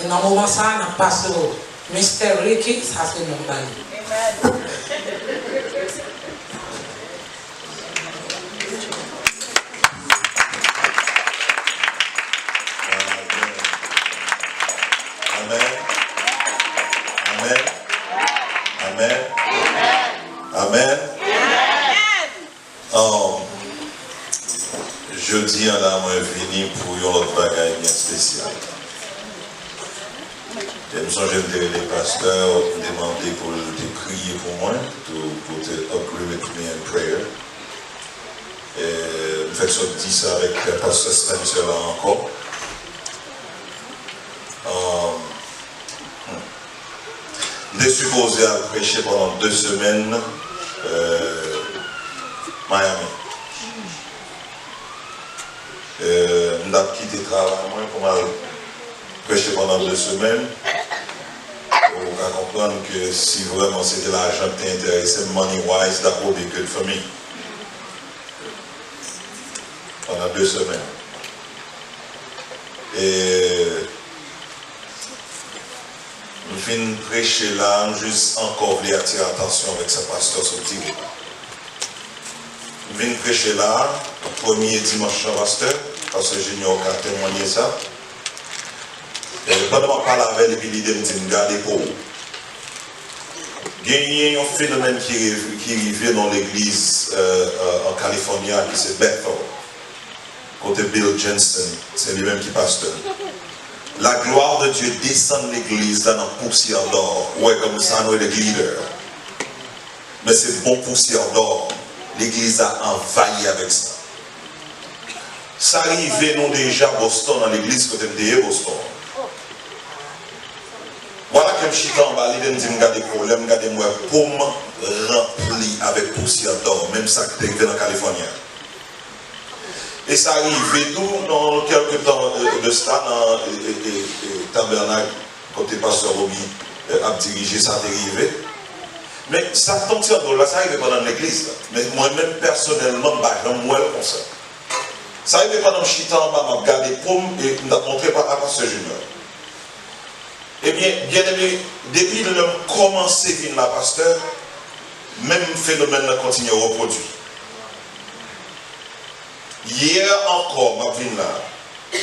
Et dans le moment ça, on passe au Mr. Ricky, ça c'est notre bail. Amen. Amen. Amen. Amen. Je dis à la moi venu pour une autre bagaille bien spéciale. Je me suis dit les pasteurs demander pour te prier pour moi, pour te agree with me in prayer. Et je fais dit ça avec le pasteur Spencer là encore. Je suis supposé à prêcher pendant 2 semaines Miami. On a quitté le travail pour prêcher pendant 2 semaines. On va comprendre que si vraiment c'était l'argent qui t'intéressait, money wise, that would be good for me. Pendant 2 semaines. Et je viens prêcher là, juste encore voulu attirer l'attention avec ce pasteur Sauti. Je viens prêcher là, le premier dimanche en pasteur, parce que Junior a témoigné ça. Et pendant que je parle avec lui, il me dit, regardez pour vous. Il y a un phénomène qui arrive dans l'église en Californie, qui c'est Bethel. Côté Bill Jensen, c'est lui-même qui pasteur. La gloire de Dieu descend de l'église dans la poussière d'or. Ouais, comme ça, nous, les leaders. Mais c'est bon poussière d'or. L'église a envahi avec ça. Ça arrivait, nous, déjà à Boston, dans l'église côté de Boston. Voilà que je suis en bas, je me dis, je des problèmes, je des pomme remplie avec poussière d'or, même ça qui est arrivé dans la Californie. Et ça arrive tout dans quelques temps de ça, dans le tabernacle, côté pasteur Roby a dirigé, ça arrivé. Mais ça tombe sur là, ça arrive pendant l'église. Mais moi-même, personnellement, je ne comme ça. Ça arrive pendant que je suis en bas, je regarde les pommes et je ne montré pas à pasteur Junior. Eh bien, bien aimé, depuis que j'ai commencé à venir la pasteur, même phénomène continue à reproduire. Hier encore, je viens là,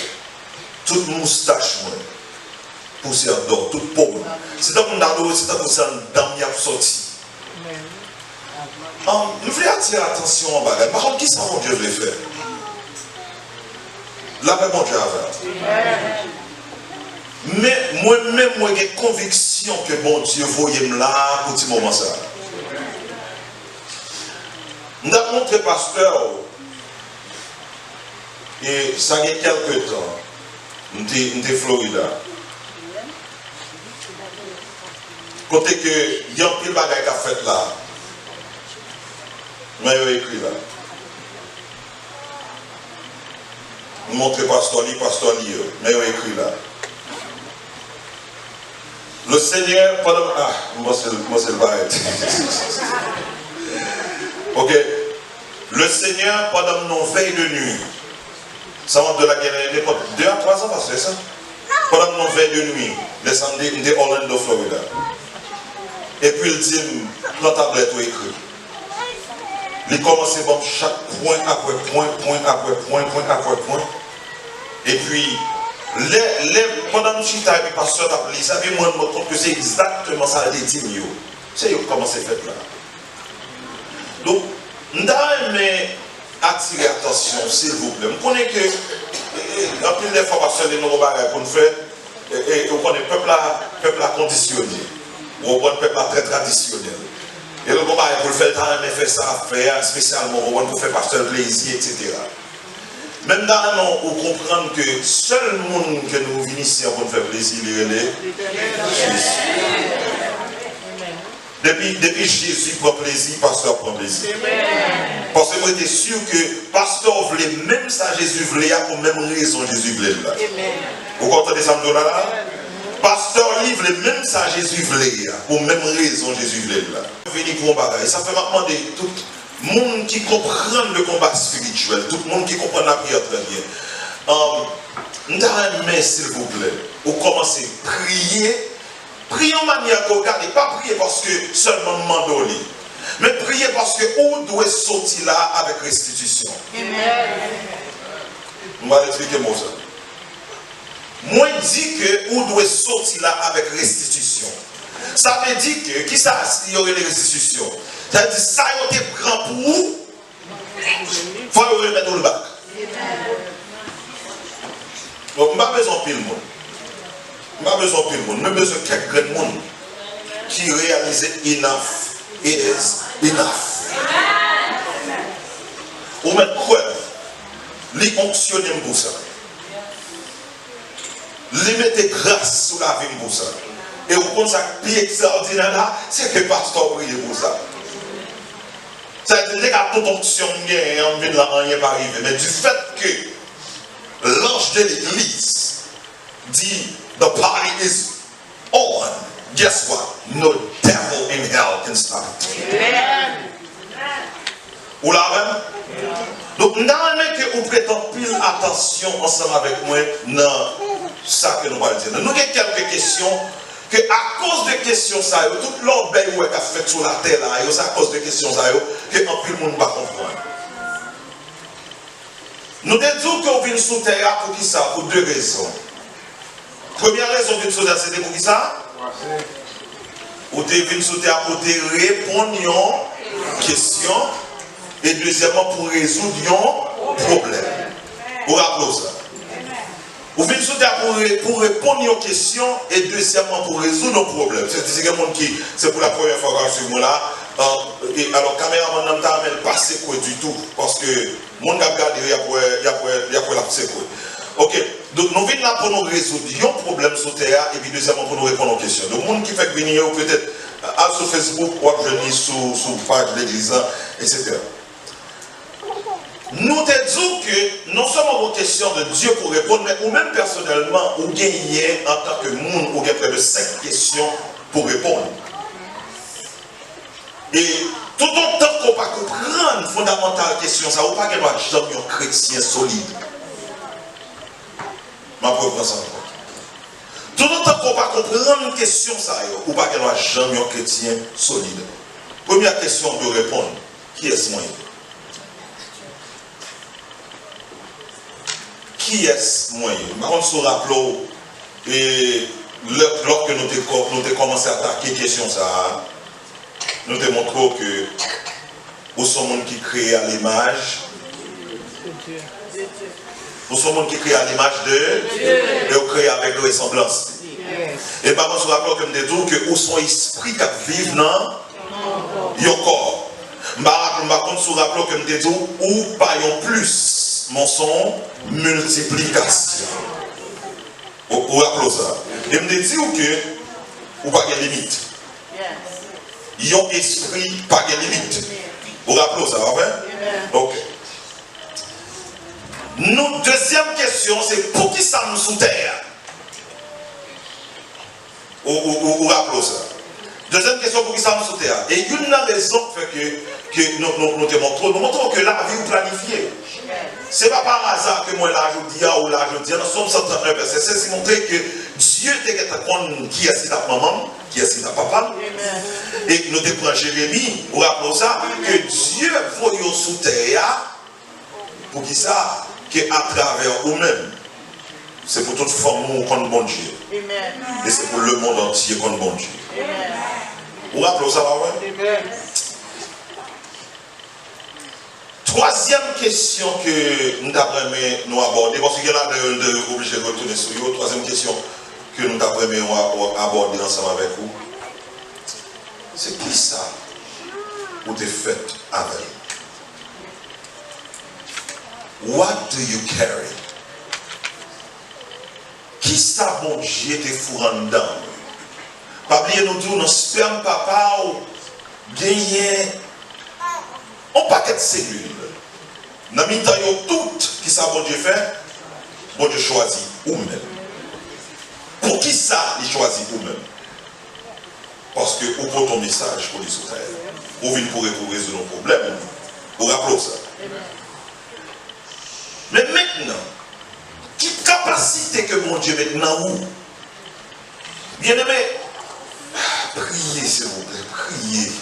toute moustache, poussière d'or, toute paume. C'est comme un dado, c'est comme ça, un dame qui a sorti. Je voulais attirer l'attention en bas. Par contre, qui ça, mon Dieu, veut faire? Là, mon Dieu, avec. Mais moi-même, j'ai conviction que bon Dieu voyait là pour ce moment ça. Nous avons montré pasteur, et ça y a quelques temps, nous sommes Florida. Côté que il y a un pile de bagages qui a fait là, mais il a écrit là. Nous montrons pasteur, mais il a écrit là. Le Seigneur, pendant... Ah, moi c'est le bail. Ok. Le Seigneur, pendant nos veilles de nuit, ça va de la guerre, 2 à 3 ans, parce que c'est ça. Pendant nos veilles de nuit, descendez de Orlando, Florida. Et puis il dit, la tablette où écrit. Il commence à chaque point après point, point après point, point après point. Et puis, pendant que je suis avec le pasteur d'appelé, ça fait moi de me compte que c'est exactement ça les dignes. C'est comment c'est fait là. Donc, nous avons attirer l'attention, s'il vous plaît. Vous connaissez que, en plus des fois, pasteur de nos bagages qu'on fait, et vous connaissez le peuple a conditionné. Ou le peuple très traditionnel. Et le combat pour le faire, il fait ça, spécialement pour faire pasteur plaisir, etc. Même dans le moment où comprendre que seul le monde que nous venons ici pour nous faire plaisir, il est Jésus. Depuis Jésus prend plaisir, pasteur prend plaisir. Parce que moi j'étais sûr que pasteur voulait même ça Jésus voulait, pour même raison Jésus voulait là. Vous comprenez ça là? Pasteur lui voulait même ça Jésus voulait, pour même raison Jésus voulait là. Venir pour un bagage, ça fait maintenant de tout le monde qui comprend le combat spirituel, tout le monde qui comprend la prière très bien. Nous avons s'il vous plaît. ou commencez à prier, priez en manière que vous regardez, pas prier parce que seulement mandoli, mais priez parce que vous devez sortir là avec restitution. On va l'expliquer moi ça. Moi je dis que vous devez sortir là avec restitution. Ça veut dire que qui ça il y aurait les restitutions. Ça veut dire ça a été grand pour vous. Il faut le remettre au bac. Donc, je n'ai pas besoin de pile monde. Je n'ai pas besoin de pile monde. Je n'ai besoin de quelques monde qui réalise enough. It is enough. Vous mettez preuve. Les fonctionner pour ça. Les mettez grâce sous la vie pour ça. Et vous comprenez ça, plus extraordinaire là, c'est que le pasteur prie pour ça. Ça veut dire que toute onction n'est pas arrivé. Mais du fait que l'ange de l'église dit the party is on, guess what? No devil in hell can stop it. Vous l'avez? Donc, nous avons que vous prêtez pile attention ensemble avec moi dans ça que nous allons dire. Nous avons quelques questions. Que à cause de questions ça, toute l'ordre qui a fait sur la terre, c'est à cause de questions ça, que un peu le monde ne va pas comprendre. Nous disons qu'on vient sous terre pour qui ça? Pour deux raisons. Première raison de sous terre, c'était pour qui ça? Ou tu viens sous terre pour te répondre aux questions. Et deuxièmement, pour résoudre un problème. Pour rappeler ça. Vous venez sous terre pour répondre aux questions et deuxièmement pour résoudre nos problèmes. C'est quelqu'un qui, c'est pour la première fois que je suis là. Alors, caméraman n'a pas passé quoi du tout. Parce que mon gars regarde, il y a quoi la passer quoi. Ok, donc nous venons là pour nous résoudre un problème sous terre et puis deuxièmement pour nous répondre aux questions. Donc, le monde qui fait venir peut-être sur Facebook ou venir sur page de l'église, etc. Nous te disons que non seulement vos questions de Dieu pour répondre, mais ou même personnellement, vous gagnez en tant que monde, vous gagnez près de 5 questions pour répondre. Et tout autant qu'on ne peut pas comprendre fondamentale question, ça ne veut pas qu'il y ait un chrétien solide. Ma propre ça. Tout autant qu'on ne peut pas comprendre une question, ça ne veut pas qu'il y ait jamais un chrétien solide. Première question de répondre, qui est-ce moi? Qui est-ce moi? Par contre, se rappelons, et lorsque nous avons commencé à attaquer la question, ça, nous avons montré que nous sommes gens qui créent à l'image. Nous sommes gens qui créent à l'image de Dieu. Et nous créons avec ressemblance. Et par contre, se rappelons que nous avons dit que nous sommes esprits qui vivent dans le corps. Par contre, se rappelons que nous avons dit ou paillons plus. Mon son multiplication. Ou rappelons ça. Et me dit que ou pas de limite. Yon esprit pas de limite. Ou rappelons ça, ouais? Ok. Notre deuxième question, c'est pour qui ça nous sous terre? Ou rappelons ça. Deuxième question, pour qui ça nous sous terre? Et une raison fait que nous te montrons que la vie est planifiée. Ce n'est pas par hasard que moi là je dis ou là je dis, nous sommes 131 versets. C'est montrer que Dieu te qui est ta maman, qui est ta papa. Et nous te prenons Jérémie, pour rappeler ça, que Dieu voit sous terre pour qui ça, que à travers vous-même. C'est pour toute forme contre bon Dieu. Et c'est pour le monde entier contre bon Dieu. Vous rappelez ça, ouais? Troisième question que nous avons abordée, parce qu'il y en a obligé de retourner sur vous. Troisième question que nous avons abordée ensemble avec vous, c'est qui ça vous avez fait avec? What do you carry? Qui ça, bon Dieu, te fourrant dedans? Pas oublier nous dire, nos sperme papa, gagné un paquet de cellules. Dans le temps, toutes qui ça, bon Dieu fait, bon Dieu choisit vous-même. Pour qui ça, il choisit vous-même? Parce que vous portez un message pour les autres. Vous venez pour résoudre nos problèmes. Vous rappelez ça. Mais maintenant, quelle capacité que mon Dieu maintenant où Bien-aimés, priez s'il vous plaît, priez.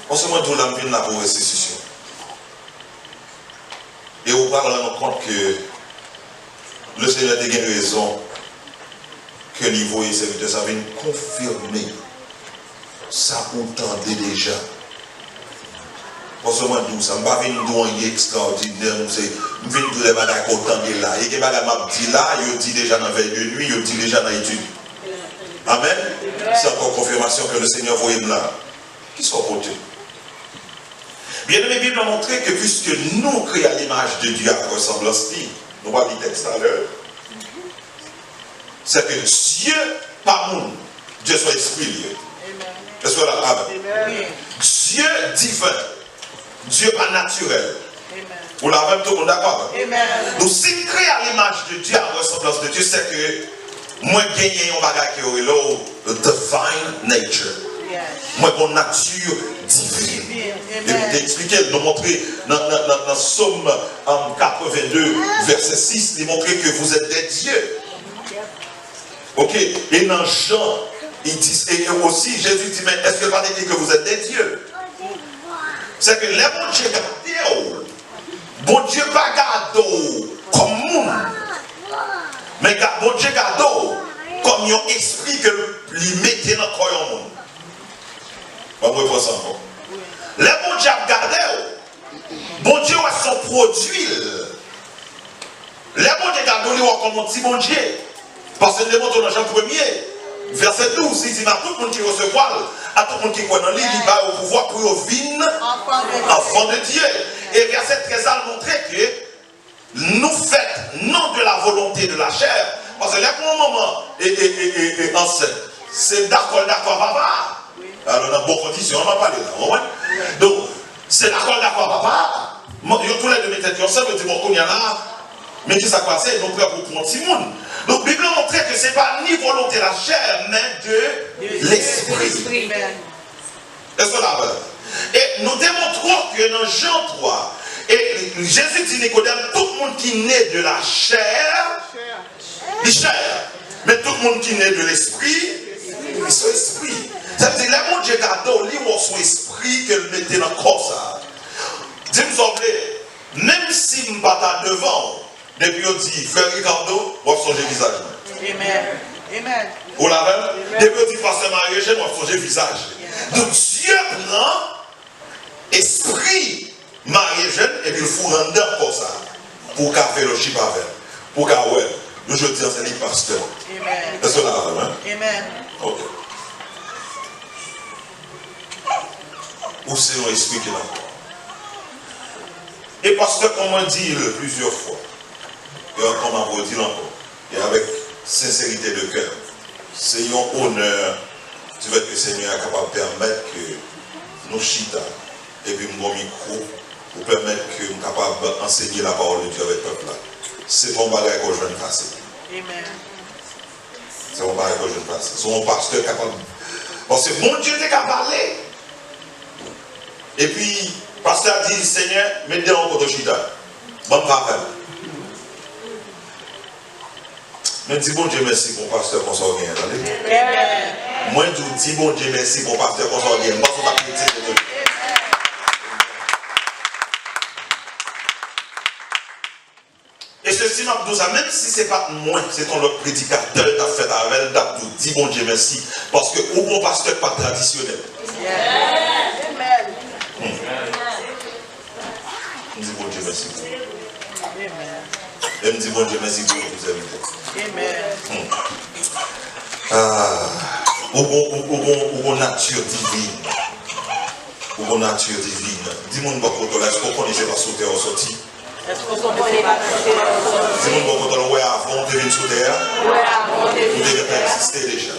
On se met tout l'âme là pour restitution. Et on va rendre compte que le Seigneur a bien raison que le niveau et serviteur ça vient confirmer ça vous tendez déjà. Parce que moi, ça ne va pas venir extraordinaire, c'est venir tous les bagages qu'on tendait là. Et les bagages m'a dit là, il dit déjà dans la veille de nuit, il dit déjà dans l'étude. Amen. C'est encore confirmation que le Seigneur voyait là. Qui sont côté? Bien aimé, la Bible a montré que puisque nous créons l'image de Dieu à ressemblance, nous voyons le texte à l'heure, c'est que Dieu, pas monde, Dieu soit esprit. Est-ce que là, amen. Dieu divin, Dieu pas naturel. Vous l'avez tout le monde d'accord? Donc si nous créons l'image de Dieu à ressemblance de Dieu, c'est que moi gagner un bagage qui est le divine nature. Moi mon nature divine. Et vous expliquer, nous montrer dans Somme 82, verset 6, il montrer que vous êtes des dieux. Ok? Et dans Jean, il dit, et aussi Jésus dit, mais est-ce que pas dit que vous êtes des dieux? C'est que les bons dieux gardent, bon Dieu pas garde comme monde, mais bon Dieu garde comme un esprit que lui mettez dans le corps du monde. On va voir ça encore. Les bons dieux gardent, bon Dieu a son produit. Les bons dieux gardent comme un petit bon Dieu. Parce que nous démontrons dans Jean 1er, verset 12, il dit à tout le monde qui recevra, à tout le monde qui croit en lui, il va au pouvoir pour vivre enfant de Dieu. Et verset 13 a montré que nous faites non de la volonté de la chair, parce que là pour un moment et enceinte, c'est d'accord, papa. Alors dans bonnes conditions, on va parler là. Donc, c'est d'accord, papa. Tous les deux mettez ensemble, ils disent bon, il y a là, mais qui s'est passé, ils ont pris pour prendre tout le monde. Donc, la Bible a montré que ce n'est pas ni volonté de la chair, mais de l'esprit. Est-ce que là et nous démontrons que dans Jean 3, et Jésus dit Nicodème, tout le monde qui naît de la chair, il chair. Mais tout le monde qui naît de l'esprit, il son esprit. Ça veut dire, les gens Dieu garde, ils ont son esprit qu'elle mettait dans le corps. Ça. Dis-moi, même si je ne suis pas devant, depuis on dit, frère Ricardo, on va changer le visage. Amen. Amen. Vous l'avez? Depuis on dit, pasteur Marie-Eugène, on va changer le visage. Donc Dieu prend esprit Marie-Eugène et puis il faut rendre comme ça. Pour qu'à faire le chip avec. Pour qu'à ouais. Nous je dis c'est les pasteurs. Amen. Est-ce que vous l'avez? Amen. Ok. Ou c'est un esprit qui est là. Et pasteur, comme on dit plusieurs fois, et comme on va dire encore, et avec sincérité de cœur, c'est un honneur, tu veux que le Seigneur est capable de permettre que nous chita, et puis mon micro, pour permettre que nous soyons capables d'enseigner la parole de Dieu avec le peuple là. C'est mon bagage que je viens de passer. Amen. C'est mon bagage que je viens de passer. C'est mon pasteur capable. Parce que mon Dieu est capable de parler. Et puis, le pasteur a dit, Seigneur, mettez en côté chita. Bon parole. Mais dis bon Dieu merci pour le pasteur qu'on s'en vient. Moi, je dis bon Dieu merci pour le pasteur qu'on s'en vient. Moi, je ne vais pas critiquer. Et ceci m'a dit ça, même si ce n'est pas moi, c'est ton autre prédicateur qui a fait avec elle, d'abdou, dis bon Dieu merci. Parce que au bon pasteur pas traditionnel. Amen. Dis bon Dieu merci. Et me dit bon Dieu merci pour vous inviter. Amen. Ou bon nature divine. Ou bon nature divine. Dis-moi une bonne côté, est-ce qu'on connaît pas sauter au sorti? Est-ce qu'on connaît pas sauter au sorti? Dis-moi une bonne côté, ouais, avant de venir sous terre. Vous devez exister déjà.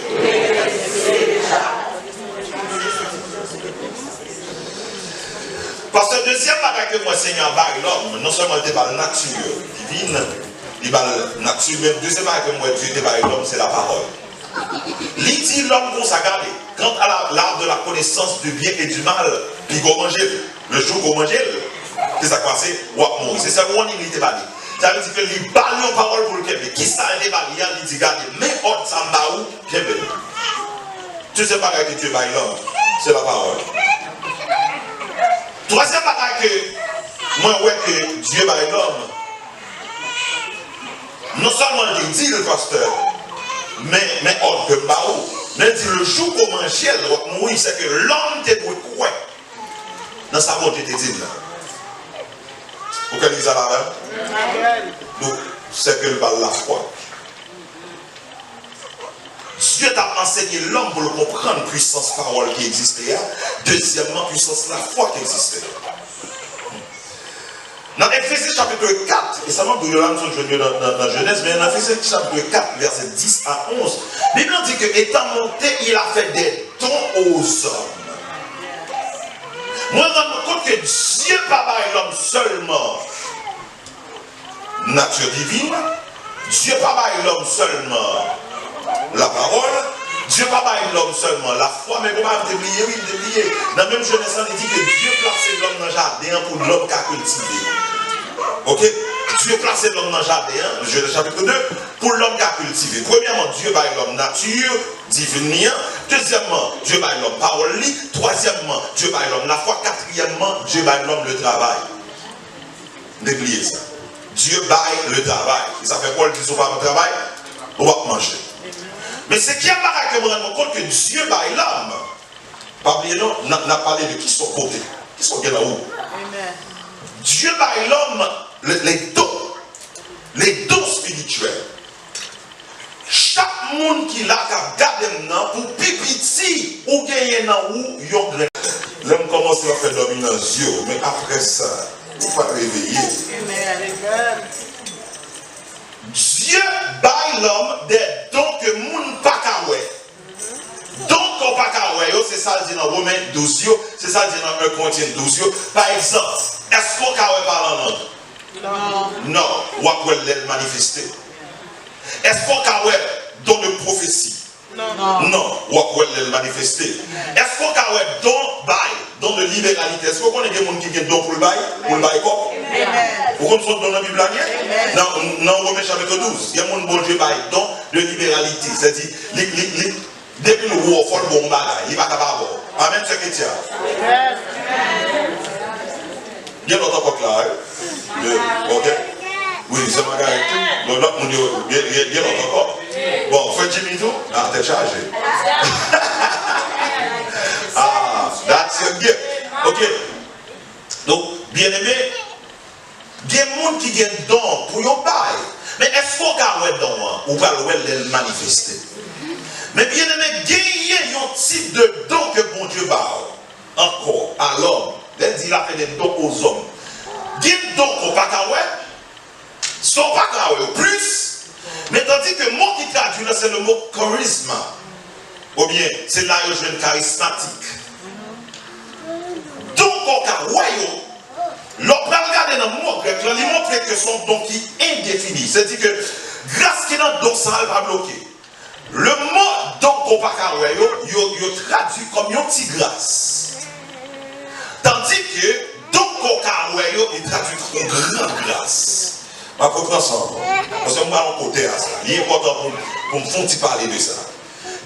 Parce que le deuxième bagage que moi, Seigneur, barre l'homme, non seulement il parle nature divine, il parle nature, mais le deuxième bagage que moi, Dieu débarque l'homme, c'est la parole. Il dit l'homme qu'on s'agarde. Quant à l'arbre de la connaissance du bien et du mal, il va manger. Le jour qu'on mange, c'est ça quoi, c'est mourir. C'est ça où on il était parlé. Ça veut dire que les balles en parole pour le Québec. Qui ça les balles? Il dit, regardez, mais on s'en bat où? Québec. Tu sais pas que Dieu baille l'homme. C'est la parole. Troisième bataille que moi, ouais, que Dieu baille l'homme. Non seulement il dit le pasteur, mais on peut pas où. Mais dit le jour qu'on mange, mourir, c'est que l'homme te doit quoi? Dans sa volonté de dire là. Vous connaissez ça là? Donc, c'est que le bal la foi. Dieu t'a enseigné l'homme pour le comprendre, puissance parole qui existait. Deuxièmement, puissance la foi qui existait. Dans Éphésiens chapitre 4, et ça m'a dit dans Genèse, mais dans Éphésiens chapitre 4, verset 10 à 11, la Bible dit que étant monté, il a fait des dons aux hommes. Moi, je me rends compte que Dieu pas bail l'homme seulement nature divine, Dieu pas bail l'homme seulement la parole, Dieu pas bail l'homme seulement la foi, mais comment oublier, oui, oublier. Dans même Genèse, il dit que Dieu place l'homme dans le jardin pour l'homme qui a cultivé. Ok? Dieu place l'homme dans le jardin, Genèse chapitre 2, pour l'homme qui a cultivé. Premièrement, Dieu bail l'homme nature divine. Deuxièmement, Dieu baille l'homme parole. Troisièmement, Dieu baille l'homme la foi. Quatrièmement, Dieu baille l'homme le travail. N'oubliez ça. Dieu baille le travail. Et ça fait quoi le discours par le travail? On va manger. Mais ce qui est marrant que je me rends compte que Dieu baille l'homme. Pas oublier, non, on a parlé de qui sont côté. Qui sont là-haut. Dieu baille l'homme les dons spirituels. Chaque monde qui l'a gardé maintenant pour pipiti ou gagner dans où yon grain. L'homme commence à faire dormir dans les yeux, mais après ça, il ne faut pas réveiller. Dieu baille l'homme des dons que moun pas kawé. Donc qu'on pas kawé, c'est ça le dit dans Romains 12, c'est ça le dit dans 1 Corinthiens 12. Par exemple, est-ce qu'on kawé parle en langue? Non. Non, ou après l'elle manifester. Est-ce qu'on a don de prophétie? Non. Non. Ou après le manifester. Est-ce qu'on a don bail, don de libéralité? Est-ce qu'on a des gens qui ont don pour le bail? Pour le bail quoi? Vous connaissez dans la Bible? Dans Romains chapitre 12, il y a des gens bon Dieu bail, don de libéralité. C'est-à-dire, depuis le roi, il faut le bon bail, il va pas avoir. Amen, c'est chrétien. Il y a l'autre là. Ok? Oui, c'est ma gars. Bon, là, on dit, il y a l'autre. Bon, faites Jimmy tout. Ah, t'es chargé. Ah, that's your gift. Ok. Donc, bien aimé, il y a des gens qui ont des dons pour yon bail. Mais est-ce qu'on a un don ou pas le manifester? Mais bien aimé, il y a un type de don que bon Dieu baille encore à l'homme. Il a fait des dons aux hommes. Il y a des dons qu'on n'a pas sont pas plus, mais tandis que le mot qui traduit là, c'est le mot charisme. Ou bien, c'est là où je viens charismatique. Donc, on a l'on peut regarder dans le mot grec, il montre que son don qui est indéfini. C'est-à-dire que grâce qui est dans le don, ça ne va pas bloquer. Le mot don qu'on pas il traduit comme une petite grâce. Tandis que don qu'on a il traduit comme une grande grâce. Ma propre ensemble. Parce que moi, on côté à ça. Il est important pour me faire parler de ça.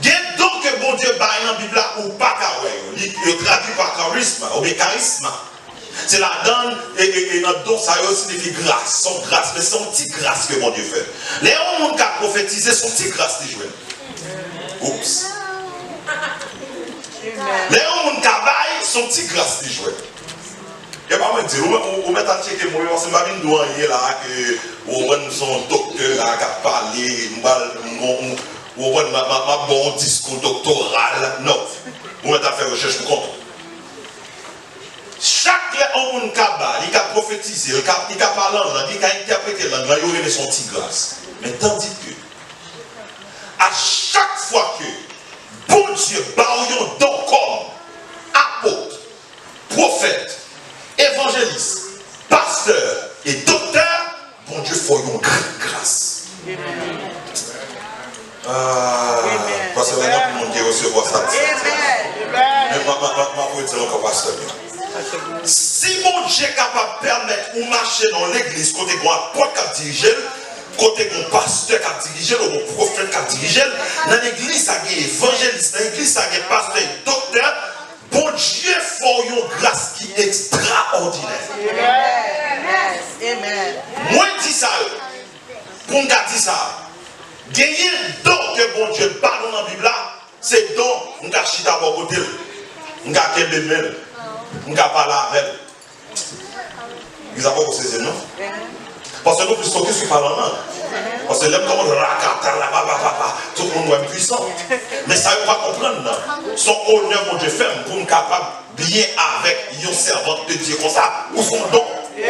Il y a donc que bon Dieu baille dans la Bible ou pas il traduit par charisme ou bien charisme. C'est la donne et notre don, ça signifie grâce. Son grâce, mais c'est son petit grâce que bon Dieu fait. Les gens qui ont prophétisé, son petit grâce de jouer. Oups. Les gens qui ont baille, son petit grâce de jouer. Il n'y a pas de dire, on met à checker, c'est pas une douanier là, que on son docteur là, qui a parlé, on ma bon discours doctoral. Non, on met à faire recherche pour compte. Chaque homme qui a prophétisé, il a parlé en langue, il a interprété la langue, il a son petit grâce. Mais tandis que, à chaque fois que bon Dieu baillon don comme apôtre, prophète, évangéliste, pasteur et docteur, bon Dieu fait une grande grâce. Parce que maintenant, tout le monde qui recevoir ça. Mais ma pour dire encore pasteur. Si mon Dieu est capable de permettre ou marcher dans l'église, côté qu'on apporte qui dirige, côté qu'on pasteur qui dirige, ou qu'on prophète qui dirige, dans l'église, il y a évangéliste, dans l'église, il y a pasteur, docteur. Bon Dieu fait une grâce qui est extraordinaire. Amen. Moi, je dis ça. Pour me dire ça. Gagner don que bon Dieu parle dans la Bible, c'est don. Je vais chita à côté. Je vais kembe mel. Je vais parler avec. Vous avez pas c'est non? Parce que nous plus focus sur parler en langue. Parce que l'homme comme tout le monde est puissant. Mais ça ne veut pas comprendre. Son honneur, mon Dieu, fait pour me capable bien avec une servante de Dieu comme ça, ou son don. Et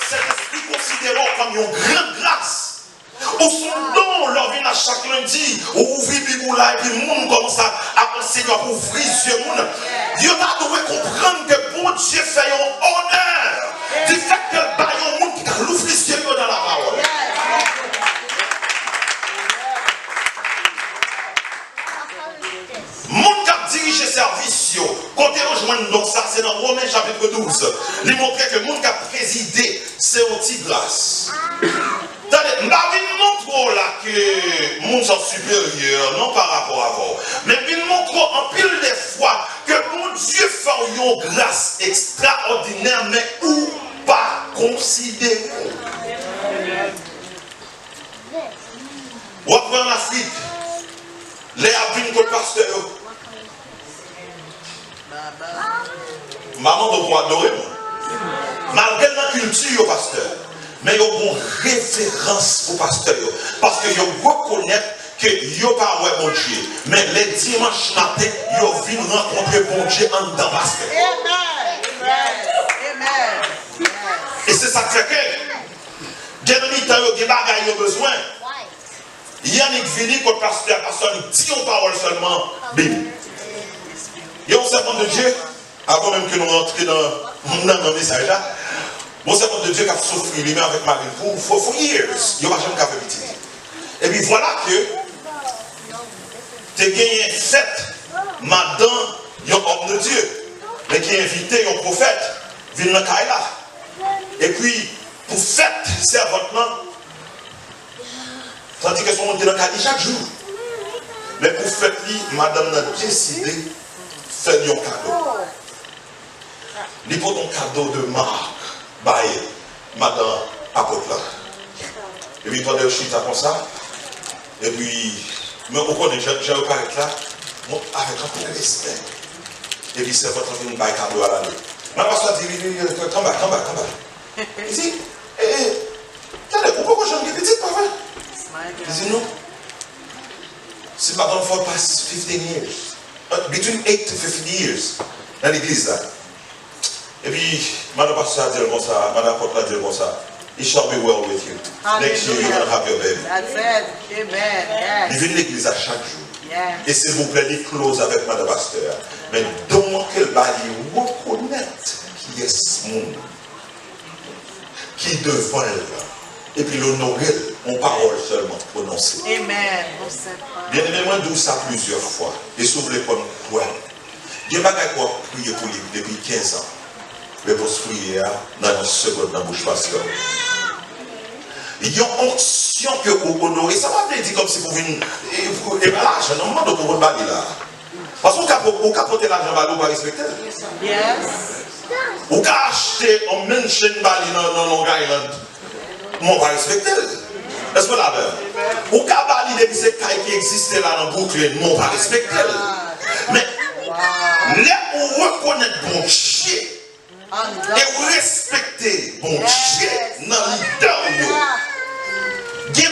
cet esprit considéré comme une grande grâce. Ou son don, leur vient à chaque lundi, ou ouvrir Bible là, et puis le monde commence à enseigner, à ouvrir les yeux. Dieu va devoir comprendre que bon Dieu fait un honneur du fait que le monde qui a l'ouvert les yeux dans la parole. Monde qui a dirigé service, quand il rejoint donc ça, c'est dans Romains chapitre 12. Il montrait que le monde qui a présidé, c'est une petite grâce. Je montre là que le monde est supérieur, non par rapport à vous. Mais il montre en pile des fois que mon Dieu fait une grâce extraordinaire, mais ou pas considérée. Ou après en Afrique, les abîmes que le pasteur. Maman doit adorer moi. Malgré la culture, pasteur. Mais il y a une référence au pasteur. Parce que vous reconnaissez que vous n'avez pas mon Dieu. Mais les dimanches matin, vous venez rencontrer mon Dieu en dedans pasteur. Amen. Et c'est ça que fait que, dès le temps, vous avez besoin. Yannick vini contre pasteur, pasteur dit une parole seulement. Bim. Il y a un servant de Dieu, avant même que nous rentrions dans le message là. Mon servant de Dieu qui a souffert lui-même avec Marie for years. Il n'a jamais fait petit. Et puis voilà que tu as gagné 7 madame, un homme de Dieu, mais qui a invité un prophète, vient dans Kaila. Et puis, pour fête servante, tandis que son monde est dans Kaila chaque jour. Mais pour fête, madame a décidé de faire un cadeau. Il faut un cadeau de marque. Baye, madame apôtre là. Et puis pendant que je suis comme ça, et puis, mais on connaît, j'ai reparlé là, avec un peu de respect. Et puis c'est votre vie, baye cadeau à l'année. Ma pasteur dit, come back. Il dit, attendez, pourquoi je me dis petit, pas vrai? Il dit non. C'est madame for past 15 years. Between 8 to 15 years. Dans l'église là. Et puis, Madame Pastor a dit comme ça, Madame Porte a dit comme ça, it shall be well with you. Next year, you're going to have your baby. That's it. Amen. Il vient de l'église à chaque jour. Yes. Et s'il vous plaît, il close avec Madame Pasteur. Mais donc, qu'elle va y reconnaître qui est ce monde, qui est devant elle, et puis l'honorer en parole seulement prononcée. Amen. Bien aimé, moi, d'où ça plusieurs fois. Et s'ouvre comme quoi. Dieu m'a quoi prier pour lui depuis 15 ans. Mais pour se prier dans une seconde dans la bouche pasteur. Il y a une onction que vous honorez. Ça va dire comme si vous venez. Et l'argent, non, non, pour vous bailler là. Parce qu'on capote l'argent, vous va respecter. Yes. Vous pouvez acheter un mansion dans Long Island. On va respecter. Est-ce que là vous pouvez valider que c'est qui existait là dans Brooklyn. On va respecter. Mais là où reconnaître bon Dieu. Et vous respectez bon Dieu dans l'idée. Il y a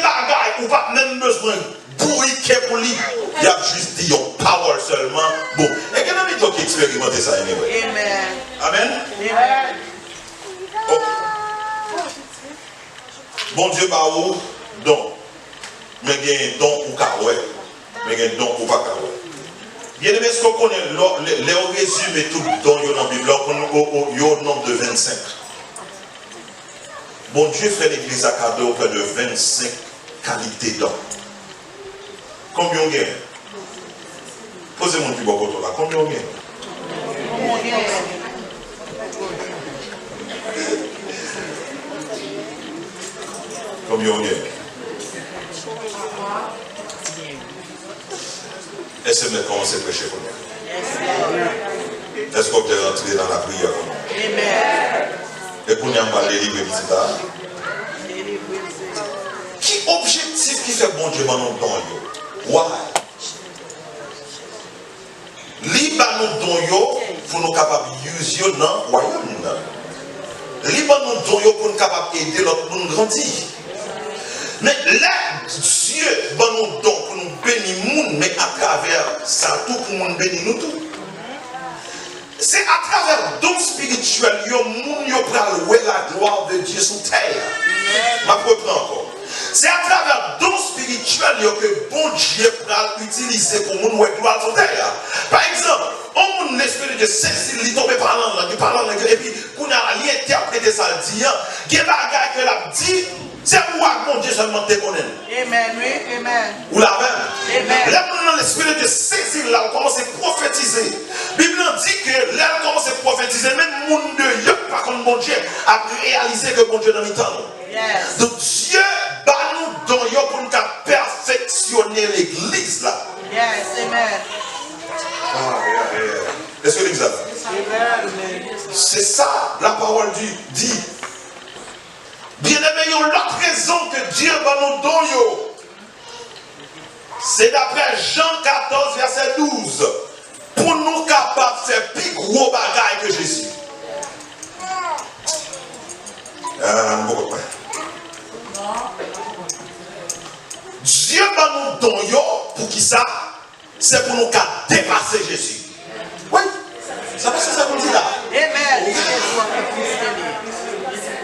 des pas même besoin de bourriquer pour lui. Il y a juste dit power seulement. Bon. Et qu'il y a des gens qui expérimentent ça. Anyway. Amen. Amen. Amen. Oh. Bon Dieu, bah où don. Mais il y a un don pour Karoué. Mais il y a un don pour pas Karoué. Bien aimé, est-ce qu'on connaît les résumés tout dans la Bible, il y a au nombre de 25. Bon Dieu fait l'église à cadeau près de 25 qualités d'hommes. Combien il y a? Posez mon petit bon là. Combien on est? Combien on est? Est-ce que vous commencez à prêcher pour nous? Est-ce que vous êtes rentré dans la prière pour nous? Et pour nous, on va les livrer petit là. Qui objectif qui fait bon Dieu dans nos dons? Why? Libre nous dons pour nous capables d'utiliser dans le royaume. Libre nous dons pour nous capables d'aider l'autre pour nous grandir. Mais là, Dieu va nous donner pour nous bénir, mais à travers ça, tout pour nous bénir nous tout. C'est à travers dons spirituels que nous prenons la gloire de Dieu sur terre. Je reprends encore. C'est à travers dons spirituels que bon Dieu va utiliser pour nous la gloire sur terre. Par exemple, on l'esprit de Saint-Cyr, il tombe par langue, et puis, on a interprété ça, il y a des bagages que l'a dit. C'est moi, mon Dieu, seulement te connaît. Amen, oui, amen. Ou la même. Amen. Là, dans l'esprit de saisir, là, on commence à prophétiser. La Bible dit que là, on commence à prophétiser. Même le monde de Dieu, par contre, mon Dieu, a réalisé que mon Dieu dans le temps. Yes. Donc, Dieu, bah, nous donnons pour nous perfectionner l'église, là. Yes, amen. Est-ce que l'église a? Amen. C'est ça, la parole dit. Bien-aimé, l'autre raison que Dieu va nous donner, c'est d'après Jean 14, verset 12, pour nous capables de faire plus gros bagaille que Jésus. Dieu va nous donner pour qui ça? C'est pour nous dépasser Jésus. Oui, ça va se ça comme dit là. Amen.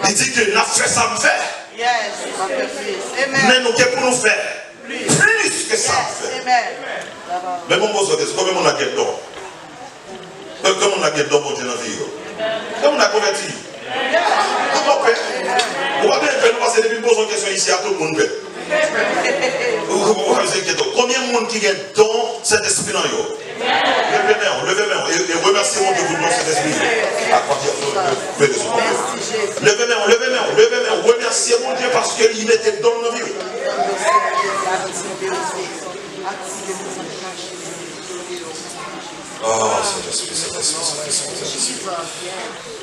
Il dit que nous fait ça me fait. Yes, amen. Mais nous qu'est pour nous faire plus que ça me fait. Amen. Mais mon boss, combien on a gagné d'or? Comment on a gagné d'or pour Dieu dans la vie? Comment on a converti? Comment on fait? Vous voyez, nous passer depuis une question ici à tout le monde. Combien de monde qui gagne don cet esprit dans eux? Levez-moi et remerciez mon Dieu pour don cet esprit. À partir de levez-moi, remerciez mon Dieu parce qu'il mettait dans nos vies. Oh, cet esprit.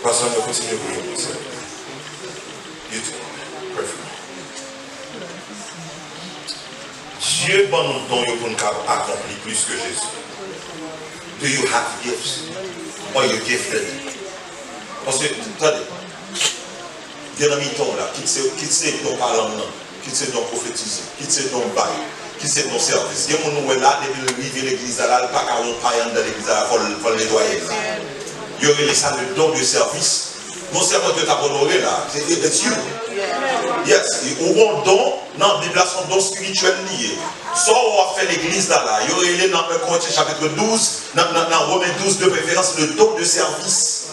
Pasteur, on continue de prier. You too. Perfect. Dieu va nous donner pour nous accomplir plus que Jésus. Do you have gifts? Or you gifted? Parce que, attendez, il y a un mi-temps là, qui sait ton parlant, qui sait ton prophétiser, qui sait ton bail, qui sait ton service. Il y a un monde là, depuis le rivier de l'église là, pas qu'à l'on paille dans l'église là, il faut le nettoyer là. Il y aurait ça le don de service. Mon servant que tu as honoré là, c'est you. Yes, ou un don, dans la Bible, son don spirituel lié. Soit on va faire l'église là, il y aurait dans 1 Corinthiens chapitre 12, dans Romains 12 de préférence, le don de service.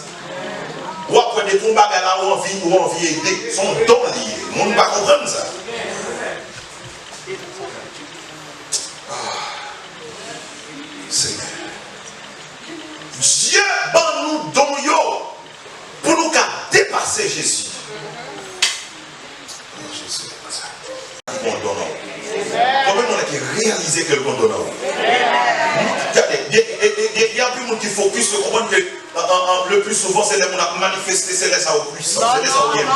Ou après des tombes là où on vit aider, son don lié. On ne va pas comprendre ça. Seigneur. Dieu va nous donner pour nous dépasser Jésus. Bon donnant. Comment on a réalisé que le bon donnant? Regardez, il y a plus de monde qui focus sur comprendre que le plus souvent c'est les gens qui manifestent, c'est les gens au puissant. C'est les gens qui non.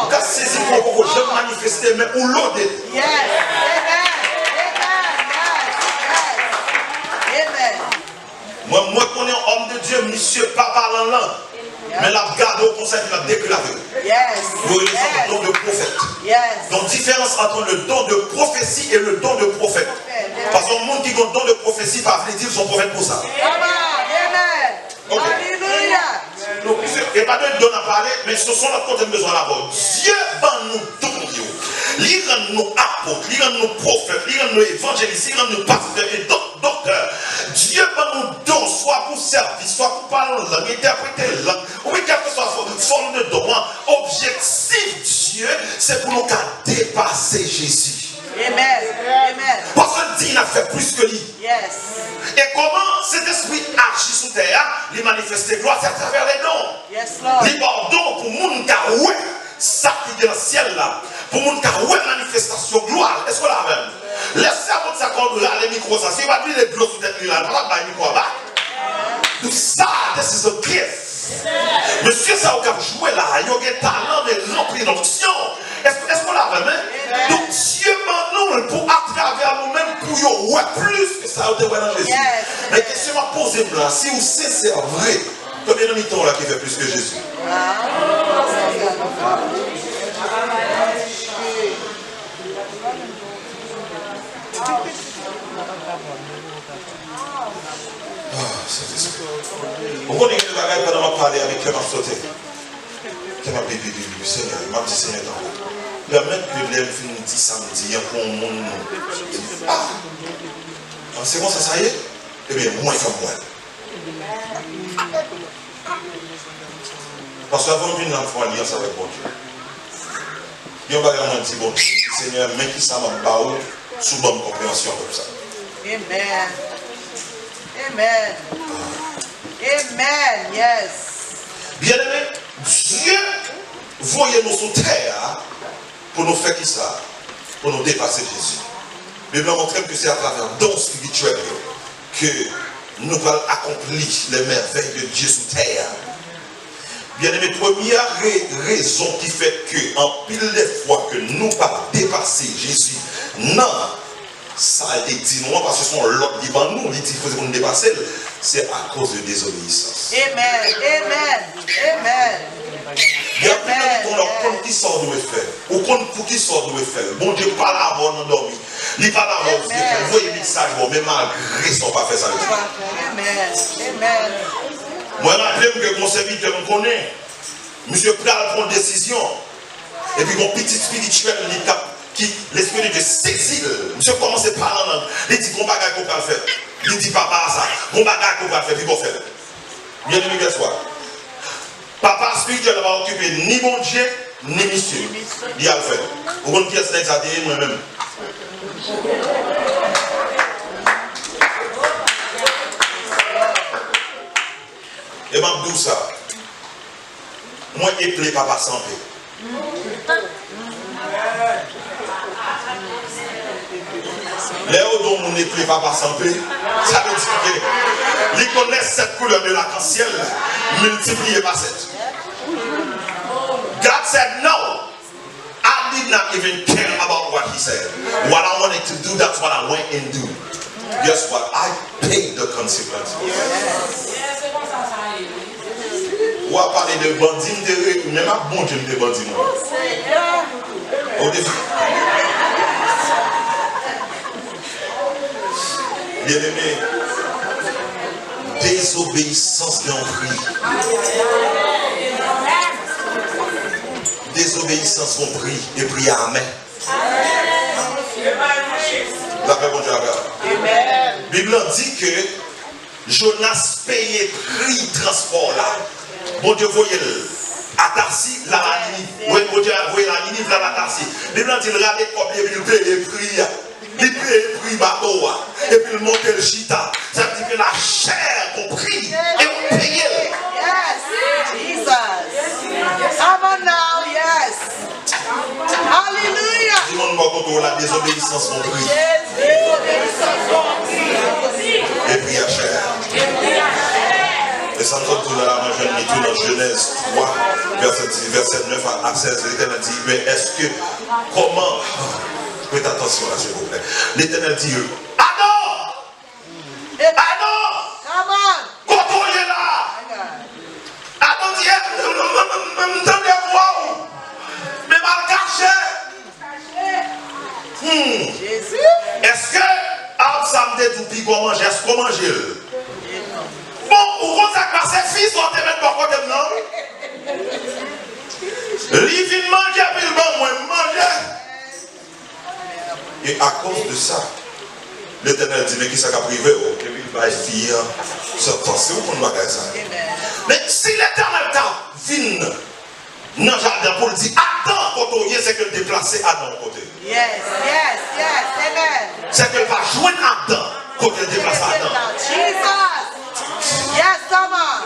Quand c'est saisi pour je manifester, mais où l'autre est. Yes. Amen. Moi, je connais un homme de Dieu, monsieur, pas parlant langue. Mais la garde au conseil, il a déclaré. Yes. Le don de prophète. Yes. Donc, différence entre le don de prophétie et le don de prophète. Parce que le monde qui a le don de prophétie, pas veut dire son prophète pour ça. Amen. Alléluia. Donc, il n'y a pas de don à parler, mais ce sont notre côté de besoin d'abord. Dieu va nous donner. Il rend nous apôtres, il rend nous prophètes, il rend nous évangélistes, il rend nous pasteurs et docteurs. Dieu va nous donner, soit pour servir, soit pour parler en langue, interpréter la langue, ou quelle que soit la forme de don. Objectif Dieu, c'est pour nous dépasser Jésus. Amen. Parce que Dieu n'a fait plus que lui. Yes. Et il manifeste gloire, c'est à travers les dons. Yes, Lord. Les pardons pour moun ka ouais, ça qui est dans le ciel là. Pour moun ka ouais manifestation gloire. Est-ce que là même? Laissez à votre sac là, les micros, ça. Si vous avez les gloss sur tête là, pas de micro là. Tout ça, this is a gift. Monsieur, ça vous avez joué là, il y a un talent de remplir l'onction. Est-ce qu'on l'a vraiment? Donc Dieu m'en pour à travers nous-mêmes pour y ouais plus que ça vous devez dans Jésus. Mais question à poser là, si vous c'est vrai, combien de temps là qui fait plus que Jésus? Vous connaissez le bagage pendant que je parlais avec qui m'a sauté. Qui m'a dit, Seigneur, il m'a dit, Seigneur, permettre que l'élève finisse samedi, il y a pour mon nom. Ah, c'est bon, ça y est? Eh bien, moins comme moi. Parce qu'avant de venir en alliance avec mon Dieu, il y a un bagage qui dit, bon, Seigneur, mais qui ça m'a baou sous bonne compréhension comme ça. Amen. Amen. Amen. Yes. Bien-aimé, Dieu voyait nous sur terre pour nous faire qui ça? Pour nous dépasser Jésus. La Bible montre que c'est à travers dons spirituels que nous allons accomplir les merveilles de Dieu sur terre. Bien-aimé, première raison qui fait que, en pile des fois que nous ne pas dépasser Jésus, non, ça a été dit non parce que son l'autre devant nous, il dit qu'il faut nous dépasser, c'est à cause de désobéissance. Amen. Amen. Amen. Il y a plus de temps pour qui sort de faire. Ou pour qui sort de faire. Bon Dieu, pas là avant nous dormir. Il pas là avant nous. Vous voyez le message, mais malgré ça, on pas fait ça. Amen. Amen. Moi, je rappelle que mon serviteur me connaît. Monsieur Pral prend une décision. Et puis, mon petit spirituel, qui l'esprit de saisit. Monsieur commence à parler en langue. Il dit qu'on va faire qu'on va faire. Il dit papa ça. Qu'on va faire qu'on va faire. Puis qu'on fait. Bien aimé, bien soir. Papa spirituel ne va occuper ni mon Dieu, ni monsieur. Il a le fait. Vous comprenez qui est-ce que moi-même? Et m'a dit ça. Moi, je plais papa sans paix. Les autres dont on ne plaît papa sans paix, ça veut dire qu'ils connaissent cette couleur de l'arc-en-ciel multipliée par 7. God said no. I did not even care about what he said. What I wanted to do, that's what I went and do. Guess what? I paid the consequences. Ou à parler de bandits, même à bon Dieu de bandits. Au début. Bien aimé, désobéissance d'un prix. Désobéissance son prix et prix à main. La paix, bon Dieu, la Bible dit que Jonas payait prix transport là. Bon Dieu, voyez-le. À Tarsi, la Ninive. Oui, bon Dieu, voyez la Ninive, la Tarsi. Bible dit qu'il regardait combien il payait prix. Il paye le prix bateau. Et puis il monte le chita. Ça veut dire que la chair compris. Et on paye. Yes. Jesus. Come on now. Yes. Hallelujah. Tout le monde m'a contrôlé la désobéissance compris. Et puis la chair. Et ça nous retrouve dans la majorité dans Genèse 3, verset 9 à 16. L'Éternel dit, mais est-ce que, comment, faites attention là s'il vous plaît. L'Éternel dit, Adam! Adam! Come on. Contrôlez là! Adam dit, entendez-vous? Mais mal caché! Jésus. Est-ce que, Adam samedi tout puis qu'on mange, est-ce qu'on mange? Bon, ou quand ça passe, fils, on te met pas côté non? Il vient manger, puis il va moins manger. Et à cause de ça, l'Éternel dit, mais qui ça a privé? Et puis il va fier. C'est où qu'on va faire ça? Mais si l'Éternel vient dans le jardin pour le dire, attends, quand on y est, c'est que le déplacer à notre côté. Yes, yes, yes. Amen. C'est qu'elle va joindre Adam quand elle déplace Adam. Jesus. Yes, come on.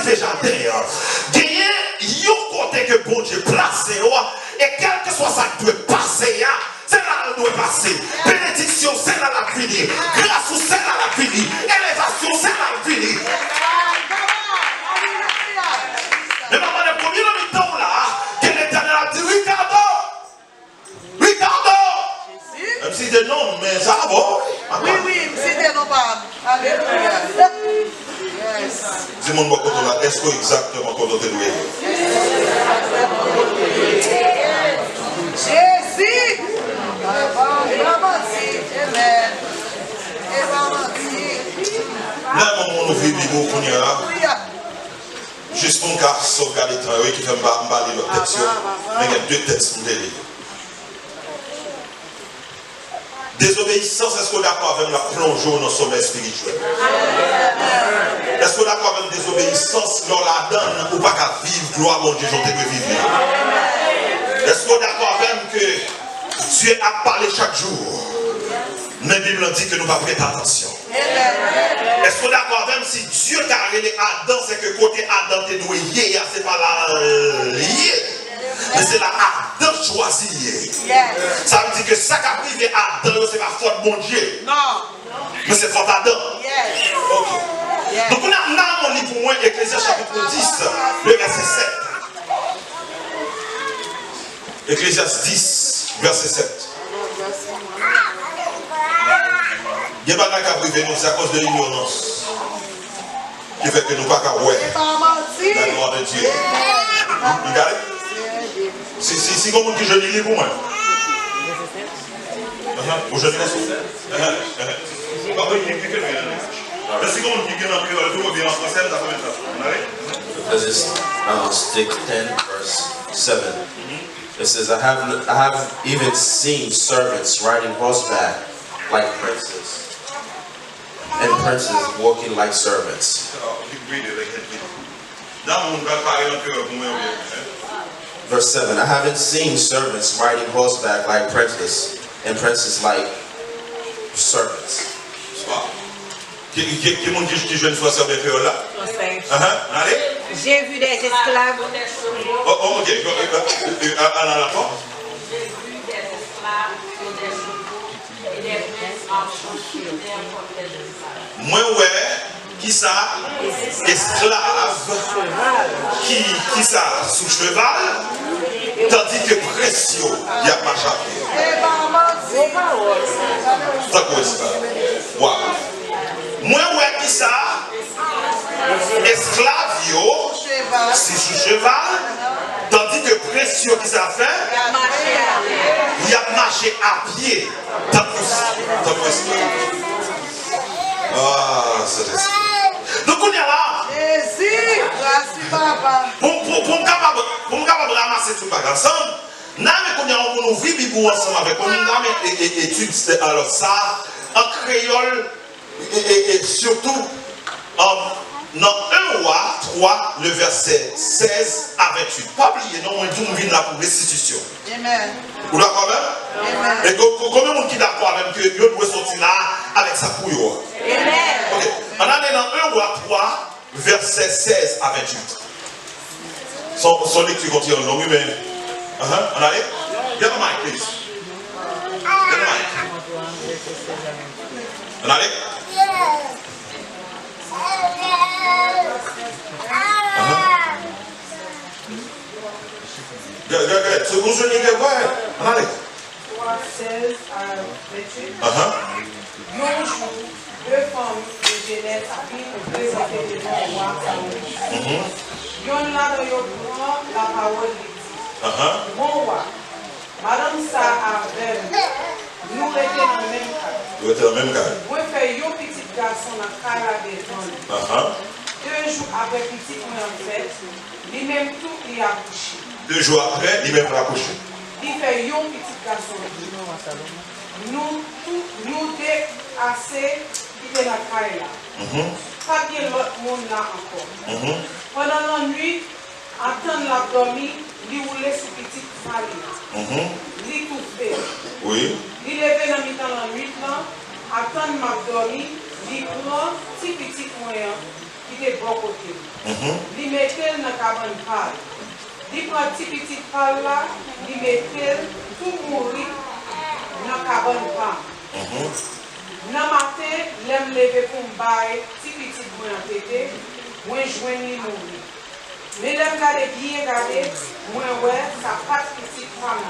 cultiver jardin. Gagner, yon côté que bon Dieu place, et quel que soit ça qui doit passer, c'est là où doit passer. Bénédiction, c'est là la fini. Grâce, c'est là la fini. Élévation, c'est là la fini. Mais maman, le premier temps là, que l'Éternel a dit, Ricardo. Même si c'était non, mais ça va bon. Oui, c'était non pas. Alléluia. Yes. Dis-moi, est-ce que exactement quand on te doit? Jésus. Amen. Là, mon nous vit Bibo qu'on y a. Juste pour qu'on sauvegarde les travaux qui fait m'baller leur texte. Mais il y a deux textes pour lire. Désobéissance, est-ce qu'on est d'accord avec la plongeon dans le sommeil spirituel? Est-ce qu'on est d'accord avec désobéissance, l'on la donne ou pas qu'à vivre, gloire mon Dieu, j'en ai pu vivre? Est-ce qu'on est d'accord avec que Dieu a parlé chaque jour? Mais la Bible dit que nous ne pas prêter attention. Est-ce qu'on est d'accord avec si Dieu a révélé Adam, c'est que côté Adam t'es doué, c'est pas la lié. Mais c'est la Adam choisi. Ça veut dire que ça qui a privé Adam, c'est pas faute bon Dieu. Non. Mais c'est faute Adam. Ok. Donc on a mon livre pour moi, Ecclésiaste chapitre 10, le verset 7. Ecclésiaste 10, verset 7. Il n'y a pas qu'à priver nous, c'est à cause de l'ignorance qui fait que nous ne pouvons pas voir la gloire de Dieu. Regardez. Si comme on dit je lis pour moi. Vous je lis mais si comme on dit que dans le tout bien en français, ça fait Stick 10 verse 7. It says, I have even seen servants riding horseback like princes, and princes walking like servants. Verse 7, I haven't seen servants riding horseback like princes, and princes like servants. Qui m'ont dit que je ne sois pas bien là? Allez. J'ai vu des esclaves. Oh, ok. À la porte. J'ai vu des esclaves sur des chevaux et des princes marchant sur terre comme des esclaves. Moi, ouais, qui ça? Esclave. Qui ça? Sous cheval. Tandis que précieux, il y a pas chapitre. Ça quoi ça? Wow. Moi, ouais, qui ça? Esclave, yo, c'est sous cheval, tandis que précieux qui ça fait, il a marché à pied. Ah, c'est ça. Donc on est là. Jésus, merci papa. Pour me capable ramasser tout le bagage ensemble, nous vivons ensemble avec nous, nous études alors ça en créole et surtout dans 1 Roi 3, le verset 16 à 28. Pas oublier, non, on vient là pour restitution. Amen. Vous d'accord même? Amen. Et combien de monde qui est d'accord même que Dieu doit sortir là avec sa pouille? Amen. Ok. On est dans 1 Roi 3, verset 16 à 28. Son lecture continue en long, mais. On allait? Get the mic, please. Get the mic. On allait? Good. So who's ready to get quiet? On allait? 16 à 28. Un jour, 2 femmes de jeunesse arrivent présenter devant le roi Salomon. Yon là dans yon prend la parole dit. Mon roi, madame ça avec nous étions dans le même cas. Vous êtes dans le même cas. Moi fait yon petit garçon dans Kara des ans. 2 jours après petit moi en fait, lui-même tout il a couché. 2 jours après, lui-même va coucher. Il fait yon petit garçon. Nous deux assez qui était la caille là. Pas bien l'autre monde là encore. Pendant la nuit, attendre la dormir, il roulait sur petite farine. Il coupe. Oui. Il levé dans la nuit là, attendre ma dormir, il prend petit moyen, qui était bon côté. Il mettait dans la cabane pâle. Il prend petit pâle là, il mettait tout mourir dans la cabane pâle. Dans le matin, l'aime lever pour me bailler, petit moi en tété, moi joindre lui mourir. Mais l'aime garder bien gardé, moi ouais, ça passe petit femme.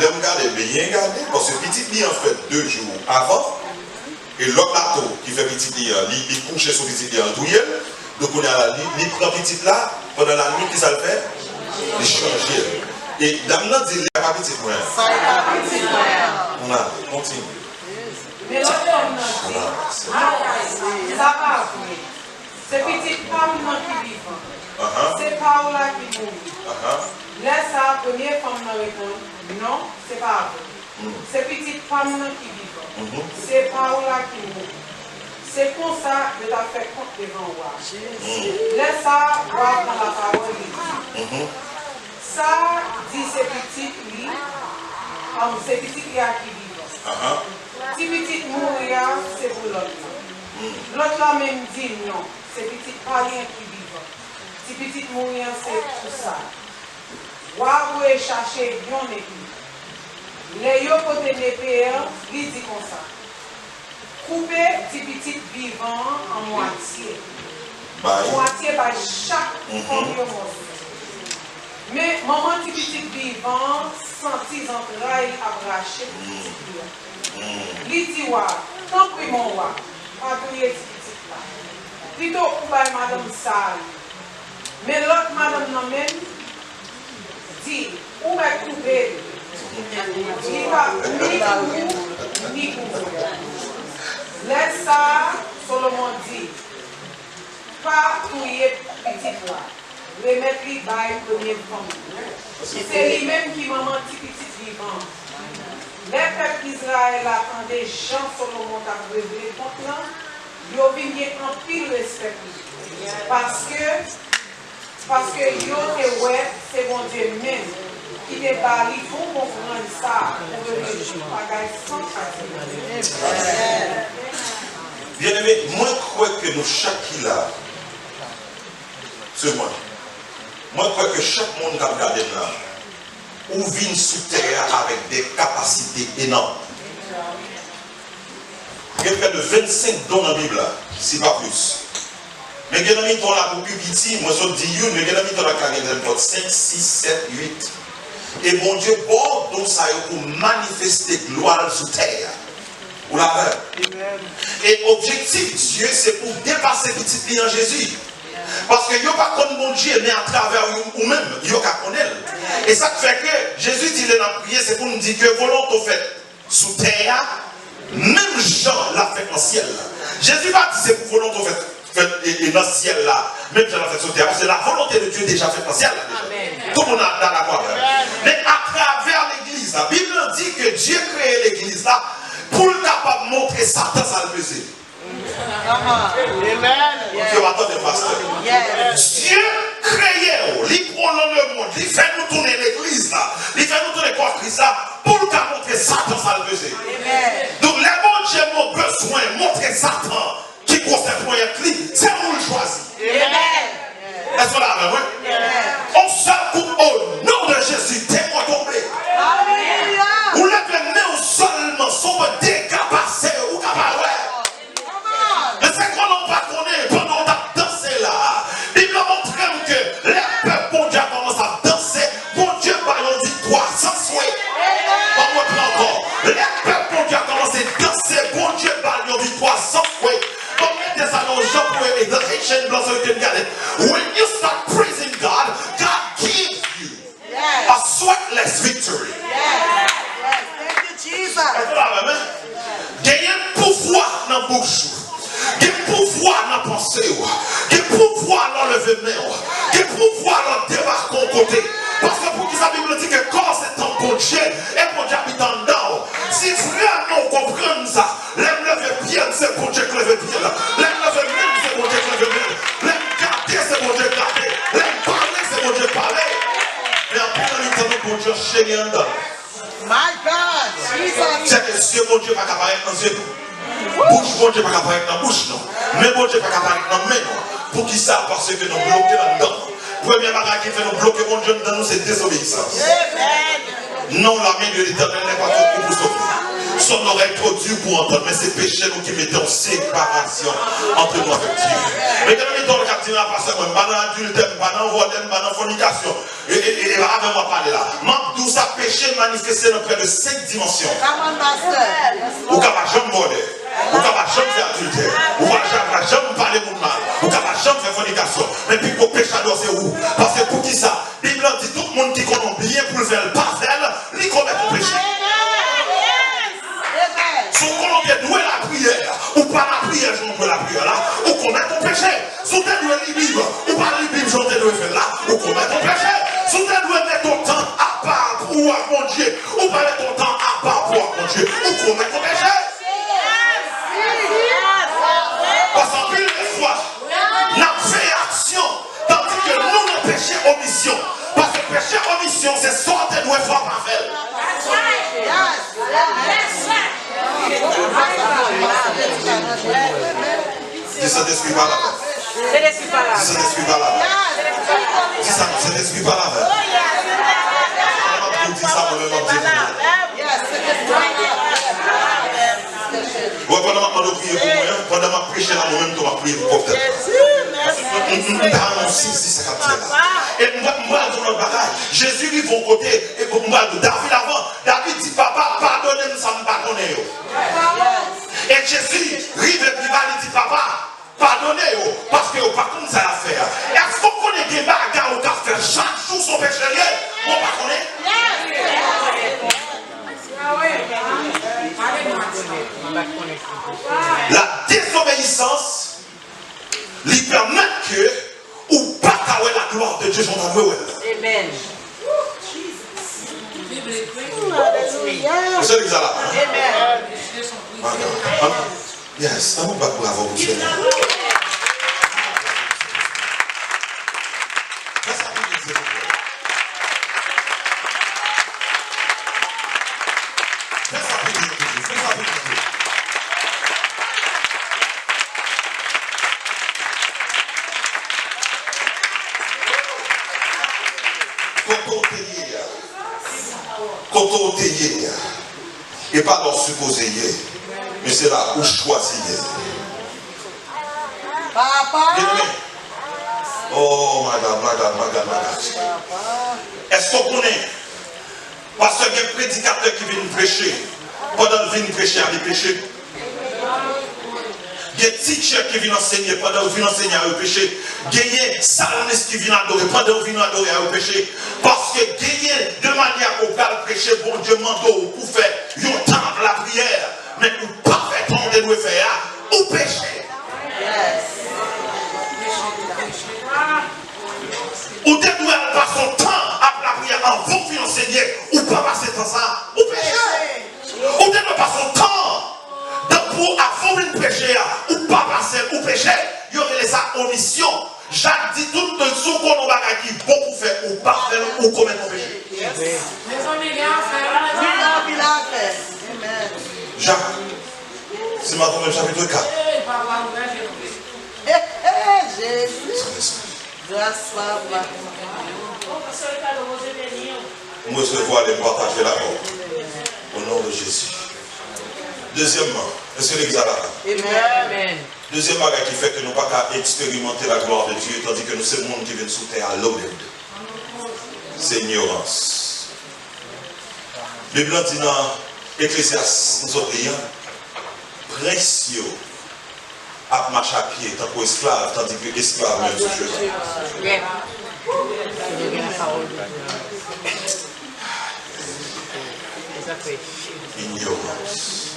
L'aime garder bien gardé, parce que petit lit en fait 2 jours avant, et l'autre bateau qui fait petit lit, il couche sur petit lit en douille, donc on a il prend petit là, pendant la nuit, qui ça le fait? Il change. Et dame n'a dit, il n'y a pas petit moi. Ça y a petit frère. On a, continue. Mais l'autre femme n'a dit, ça va venir. C'est petite femme qui vit. C'est Paola qui mourit. Laisse la première femme qui répond, non, c'est pas vrai. C'est petite femme qui vit. C'est Paola qui mourit. C'est comme ça que tu as fait compte devant moi. Laisse ça voir dans la parole de Dieu. Ça dit c'est petit lui, c'est petit lui qui vit. Si petit mourir, c'est pour l'autre. L'autre là même dit non, c'est petit pas rien qui vit. Si petit mourir, c'est tout ça. Vous pouvez chercher bien l'équipe. Les yo côté des pères, il dit comme ça. Couper si petit vivant en moitié. Moitié par chaque forme de mort. Mais maman si petit vivant, sentit entrailles arrachées pour petit. Il dit wa, tant pis mon wa, pas crier petit là. Plutôt pour madame Sall. Mais l'autre madame non même dit, où va couper? Ni pas ni couper. Laisse ça, Solomon dit, pas couiller petit là. Remettre lui bail premier femme. C'est lui-même qui m'a menti petit vivant. Les peuples d'Israël attendaient Jean Solomon à révéler contre là. Ils ont venu en pile respect. Parce que yo te ouais, c'est mon Dieu même qui te parle pour comprendre ça, pour que les gens pagaillent sans passer. Bien aimé, moi je crois que nous chaque là, c'est moi. Moi je crois que chaque monde qui a regardé là, ou vient sous terre avec des capacités énormes. Il y a près de 25 dons dans la Bible, si pas plus. Mais il y a des gens là pour plus petit, moi je dis mais il y a des gens là qui ont 5, 6, 7, 8. Et mon Dieu, bon, donc ça pour manifester gloire sous terre. Vous l'avez. Et objectif Dieu, c'est pour dépasser petit pays en Jésus. Parce que il n'y a pas comme mon Dieu, mais à travers vous-même, il y a qu'à connaître. Et ça fait que Jésus dit dans la prière, c'est pour nous dire que volonté fait sous terre, même Jean l'a fait en ciel. Jésus va dire c'est pour volonté fait dans le ciel là, même Jean l'a fait sous terre. C'est la volonté de Dieu déjà faite en ciel. Tout le monde a d'accord. Mais à travers l'église, la Bible dit que Dieu crée l'église là pour le capable de montrer Satan ça le faisait. Amen. Dieu attend des pasteurs. Dieu créé, il prend le monde, il fait nous tourner l'église là, il fait nous tourner quoi Christ là, pour le montrer Satan ça le faisait. Donc les bons Dieu ont besoin de montrer Satan qui concerne pour un clé, c'est nous le choisir. Est-ce qu'on l'a vu? On seul coup au nom de Jésus, témoin tombé. Vous levez nous seulement, sont décapacités ou capables. Mais c'est qu'on n'a pas connu pendant qu'on a dansé là. Il nous montre que les peuples, bon Dieu, commencent à danser. Bon Dieu, par une victoire sans souhait. On reprend encore. Les peuples, bon Dieu, commencent à danser. Bon Dieu, par une victoire sans souhait. Comme mettez ça dans le genre pour the Haitian blood so you can get it. When you start praising God, God gives you a sweatless victory. Thank you, Jesus. Il y a un pouvoir dans la bouche. Il y a un pouvoir dans la pensée. Il y a un pouvoir dans le lever. Il y a un pouvoir dans le débarquer au côté. Parce que pour qui la Bible dit que quand c'est un bon Dieu, et bon Dieu habite en dedans. Si vraiment on comprend ça, l'aime lever bien, c'est bon Dieu qui lève bien. L'aime lever même, c'est bon Dieu qui lève bien. L'aime garder, c'est bon Dieu garder. L'aime parler, c'est bon Dieu parler. Mais en plus, on est bon Dieu chéri en dedans. My God, Jesus. C'est que Dieu, mon Dieu, pas capable d'être dans les yeux. Bouche, bon Dieu, pas capable d'être dans la bouche, non. Mais bon Dieu, pas capable d'être dans la main, non. Pour qui ça? Parce que nous bloquons là-dedans. Premier bagage qui fait nous bloquer mon jeune dans nous, c'est désobéissance. Non, la main de l'Éternel n'est pas trop pour sauver. Son oreille trop dure pour entendre, mais c'est péché nous qui mettons en séparation entre nous avec Dieu. Mais quand nous mettons le capitaine à passer, je ne suis pas dans l'adultère, je ne suis pas dans le vol, je ne suis pas dans la fornication. Et avec moi parler là. Tout ça péché manifesté dans près de 5 dimensions. Ou qu'à ma jambe border, ou qu'à ma jambe faire adultère, ou qu'à ma jambe parler mon mal, ou qu'à ma jambe faire fornication. Mais puis pour péchador c'est où? Parce que pour qui ça? La Bible dit tout le monde qui connaît bien pour le faire, pas faire, il commet le péché. Si on est doué la prière, ou pas la prière, je ne la prière là, ou commet ton péché. Si on est doué la Bible, ou pas la Bible, je ne faire là, ou commet ton péché. Si on est doué mettre ton temps à part pour mon Dieu, ou pas mettre ton temps à part pour mon Dieu, ou commet ton péché. Parce qu'en plus de fois, nous fait action, tandis que nous nous péché omission. Parce que péché omission, c'est sortir de nous faire par faire. Dis ça, t'excuse pas là. Dis ça, t'excuse pas là. Dis ça, t'excuse pas là. Dis ça, pendant que je prie pour moi, pendant que je prêche là, moi-même, tu vas prier pour toi. Et moi, dans notre bagage, Jésus lui vont côté, et pour moi, David avant, David dit, papa, pardonnez-moi, ça ne me pardonne. Et Jésus, rive et puis il dit, papa, pardonnez-moi, parce que par contre, ça l'a fait. Est-ce qu'on connaît des bagarres au café chaque jour son péché lié? On ne connaît la désobéissance lui permet que ou pas qu'avoir la gloire de Dieu, j'en ai. Amen. Vous savez que ça là? Amen. Yes, on va bravo, monsieur. Et pas dans supposé, mais c'est là où choisir. Papa. Oh, madame. Est-ce qu'on connaît? Parce qu'il y a un prédicateur qui vient prêcher. Pendant qu'il vient prêcher, il péché. Il y a un teacher qui vient enseigner. Pendant qu'il vient enseigner, il péché. Il y a un saloniste qui vient adorer. Pendant qu'il vient adorer, il péché. Parce que il y a de manière qu'on va prêcher, bon Dieu mando pour faire un temple la prière. Mais pour pas faire tant de nous faire, ou péché. Ou de nous passer son temps à la prière en vous qui enseigner, ou pas passer temps ça, ou péché. Ou de nous passer son temps pour avant de pécher, ou pas passer, ou péché, il y aurait les omission. Jacques dit tout de suite qu'on a qui beaucoup faire, ou pas faire, ou commettre un péché. Jacques, c'est ma tombe chapitre 4. Jésus. Grâce à Moi, je vois les partager la mort. Au nom de Jésus. Deuxièmement, est-ce que l'examen? Amen. Deuxième bagage qui fait que nous ne pouvons pas expérimenter la gloire de Dieu, tandis que nous sommes le monde qui vient sous terre à l'homme. C'est ignorance. La Bible dit dans Ecclésiaste, nous sommes rien. Précieux à marcher à pied, tant qu'esclave, tandis que esclave même sur cheval. Ignorance.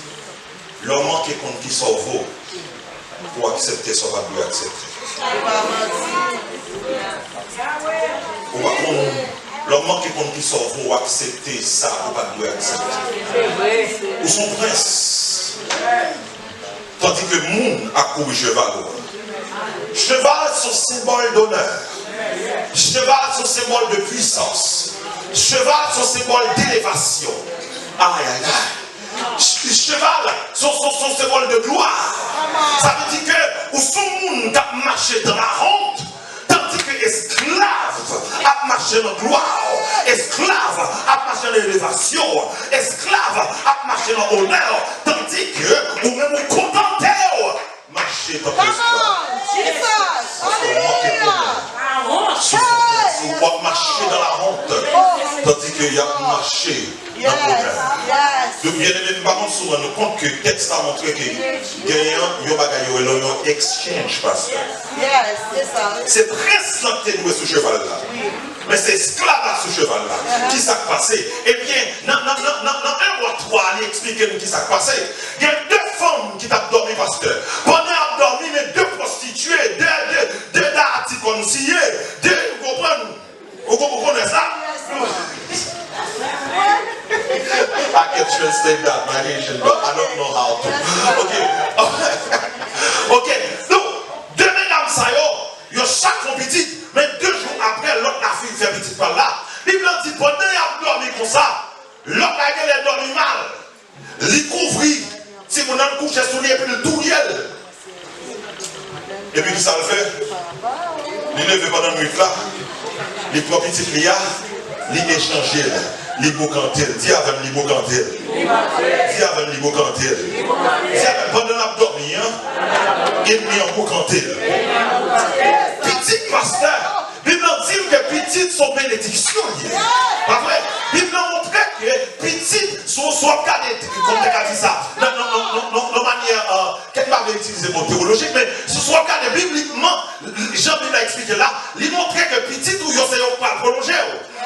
L'homme qui compte qui sauve pour accepter son pas lui accepter. L'homme qui compte qui sauve pour accepter ça pour pas lui accepter. Ou son prince. Tandis que le monde a couru cheval. Cheval sont symbole d'honneur. Cheval sont symbole de puissance. Cheval sont symbole d'élévation. Aïe, aïe, aïe. Cheval sont symbole de gloire. Ça veut dire que ou son monde qui a marché dans la honte, tandis que esclave a marché dans la gloire, esclave a marché dans l'élévation, esclave a marché dans l'honneur, tandis que ou même vous contentez marcher dans l'esclave. Ou va marcher dans la honte, tandis qu'il y a marché dans le bonheur. Donc, bien aimé, par contre, souvent, nous compte que le texte a montré que gagnant, il y a un exchange, pasteur. C'est presque ça que nous ce cheval-là. Mais c'est esclave ce cheval-là. Qui s'est passé? Eh bien, dans 1 mois 3, allez expliquer-nous qui s'est passé. Il y a 2 femmes qui t'ont dormi, pasteur. Pendant qu'elles ont dormi, mais 2 prostituées, 2 articonsillés, 2, vous comprenez? Vous comprenez ça? I can translate that, my Haitian, but I don't know how to. Ok. Donc, 2 mesdames, ça y est, chaque font petite, mais 2 jours après, l'autre a fait faire petite par là. Il a dit, pendant qu'il a dormi comme ça, l'autre a dormi mal. Il couvrit, si vous n'avez couché sous lui, et puis le tout riel. Et puis, qui ça le fait? Il ne veut pas dans le nuit là. Les trois petites lias, les échanger, les bocantel. Dis avec les bocantel. Dis avec les bocantel. Dis avec pendant l'abdomen, il met en bocantel. Petit pasteur, il nous dit que petites sont bénédictions. Pas vrai? Il nous montre que petites sont soit comme tu as dit ça. De manière, quelqu'un va utiliser le mot théologique, mais ce soit cadre bibliquement, Jean-Baptiste a expliqué là, il montrait que petit ou yo c'est pas prolongé.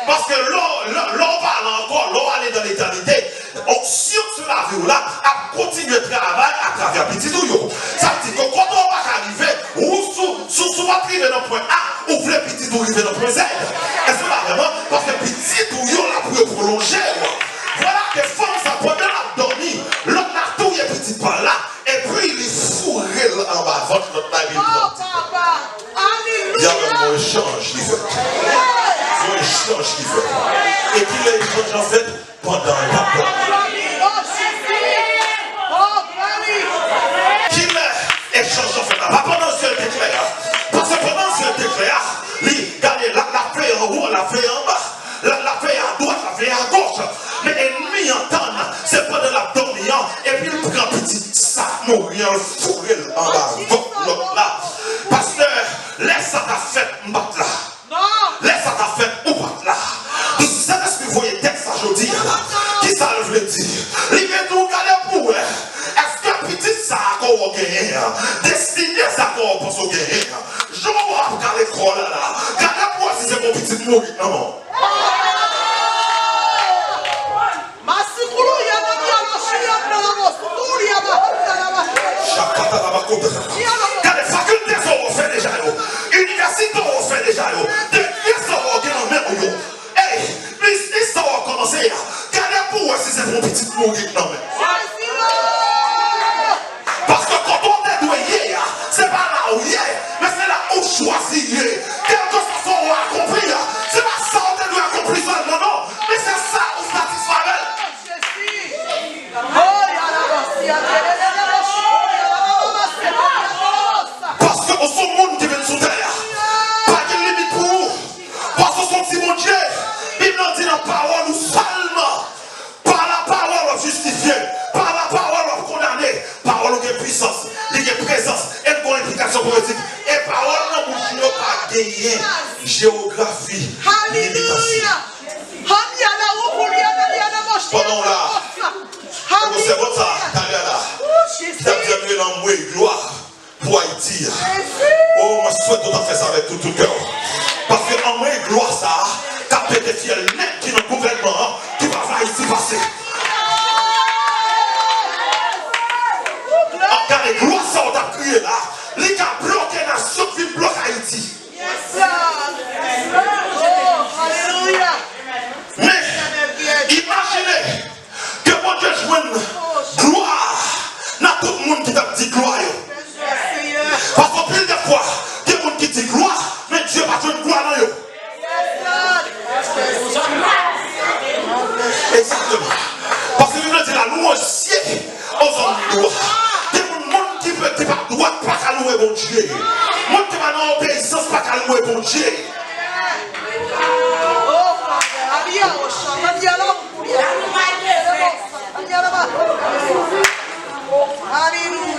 Parce que l'on parle encore, l'on aller dans l'éternité. Option sur la vie là, à continuer le travail à travers petit ou yo. Ça veut dire que quand on va arriver, ou sous arriver dans le point A, ou voulez petit ou arriver dans le point Z. Est-ce que là vraiment? Parce que petit ou yo là pour prolonger. Voilà que femme ça pendant l'abdomen, l'autre a tout est petit par là, et puis il est fourré en bas, votre Bible. Il y a un échange qui fait. Un échange qui fait. Et qui l'échange en fait pendant l'abdomen. Qui l'échange en fait pas pendant ce déclare. Parce que pendant ce déclare, il gagne la paix en haut, la paix en bas. La paix à droite, la paix à gauche. Mais l'ennemi entend, c'est pas de l'abdomen, et puis il prend petit sac mourir, fourré en bas, l'autre là. Pasteur, laisse ça ta fête, m'battre là. Laisse ça ta fête, ou battre là. Vous savez ce que vous voyez texte aujourd'hui, qui ça veut dire? Il vient nous garder pour elle. Est-ce que petit ça a encore gagné? Destiné ça a encore pour gagner? Je vais voir pour l'école là. Regardez-moi si c'est mon petit mourir, non. Car les facultés sont fait déjà, l'université sont fait déjà, des pièces sont en même. Hey, ils sont commencé. Regardez pour si c'est mon petit mourir, non mais. Parce que quand on est doué, c'est pas là où il est, mais c'est là où choisir. Quel que soit son accompli, c'est pas ça où on doit accomplir seulement, non, mais c'est ça où satisfaire. Parce que son monde qui vient sous terre, pas de limite pour nous. Parce que son petit mon Dieu, il nous dit la parole ou seulement. Par la parole justifiée, par la parole condamnée, parole de puissance, de présence, et de implication politique. Et parole non bouche n'a pas gagné géographie. Alléluia. Pendant là, c'est votre ça, Taliana. C'est un l'amour et gloire pour Haïti. Oh, moi je souhaite tout à fait ça avec tout le cœur. Parce que l'amour et gloire, ça, t'as pété fiel net qui est dans le gouvernement, qui va faire Haïti passer. Regardez, gloire, ça, on t'a crié là. Les gars bloquent la nation qui bloque Haïti. Mais, imaginez que mon Dieu joue gloire dans tout le monde qui t'a dit gloire. Parce que plus de fois, il y a des gens qui disent gloire, mais Dieu n'a pas de gloire dans eux. changer.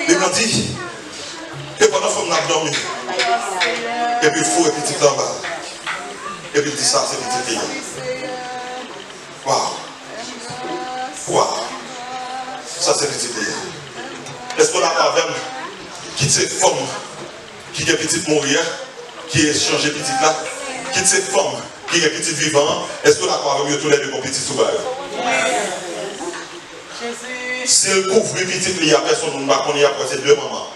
Il m'a dit, et pendant qu'on a dormi, et puis il faut un petit en bas. Et puis il dit ça, c'est petit pays. Waouh. Waouh. Ça, c'est petit pays. Est-ce qu'on a pas même qui cette femme qui est petite mourir, qui est changé petite là, qui cette femme qui est petite vivant, est-ce qu'on a pas même tous les deux comme petit souverain? S'il couvre petite, il y a personne ne va connaître après ces deux mamans.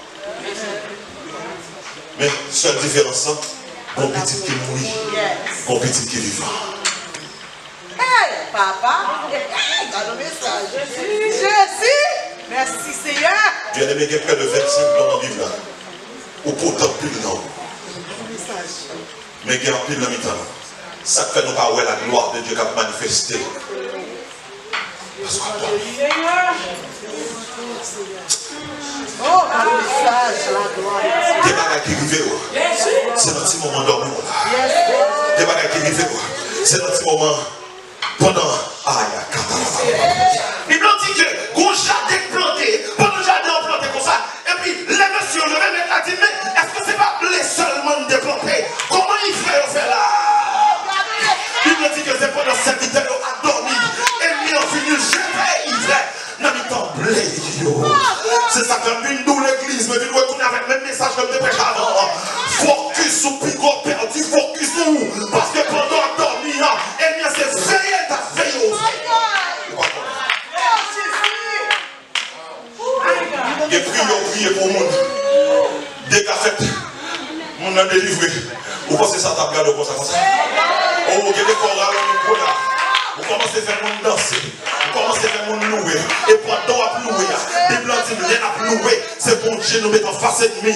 Mais seule différence, bon petit qui mourit, bon petit qui vivant. Hey, papa, dans le message. Jésus, merci Seigneur. Bien aimé, il y a près de 25 ans dans le livre là. Ou pourtant plus de nom. Mais il y a un pile dans le temps. Ça fait nous pas la gloire de Dieu qui a manifesté. Parce que Oh, le message, la gloire. des bagages qui arrivent, c'est notre petit moment dormi. Des bagages qui arrivent, c'est notre petit moment pendant. Il m'a dit que gros jardin planté, pendant le jardin planté comme ça, et puis les messieurs, je vais mettre la dit, mais est-ce que c'est pas les seulement de planter? Comment il fait là? Il m'a dit que c'est pendant cette idée à dormir, et lui en finit, je vais ivre. N'a mis tant blé, c'est ça que une double l'église, mais il doit retourner avec le même message que je prêchais avant. Focus sur Pigo perdu, focus sur, parce que pendant dormir, et bien c'est veillé, ta veillé. Et priez pour le monde. Dès qu'à fait, on a délivré. Vous pensez ça, t'as regardé comme ça? Oh, il y a des corps là, vous commencez à faire mon danser. Vous commencez à faire mon louer. Et pendant à louer, des blancs disent rien à louer. C'est bon Dieu nous met en face ennemi.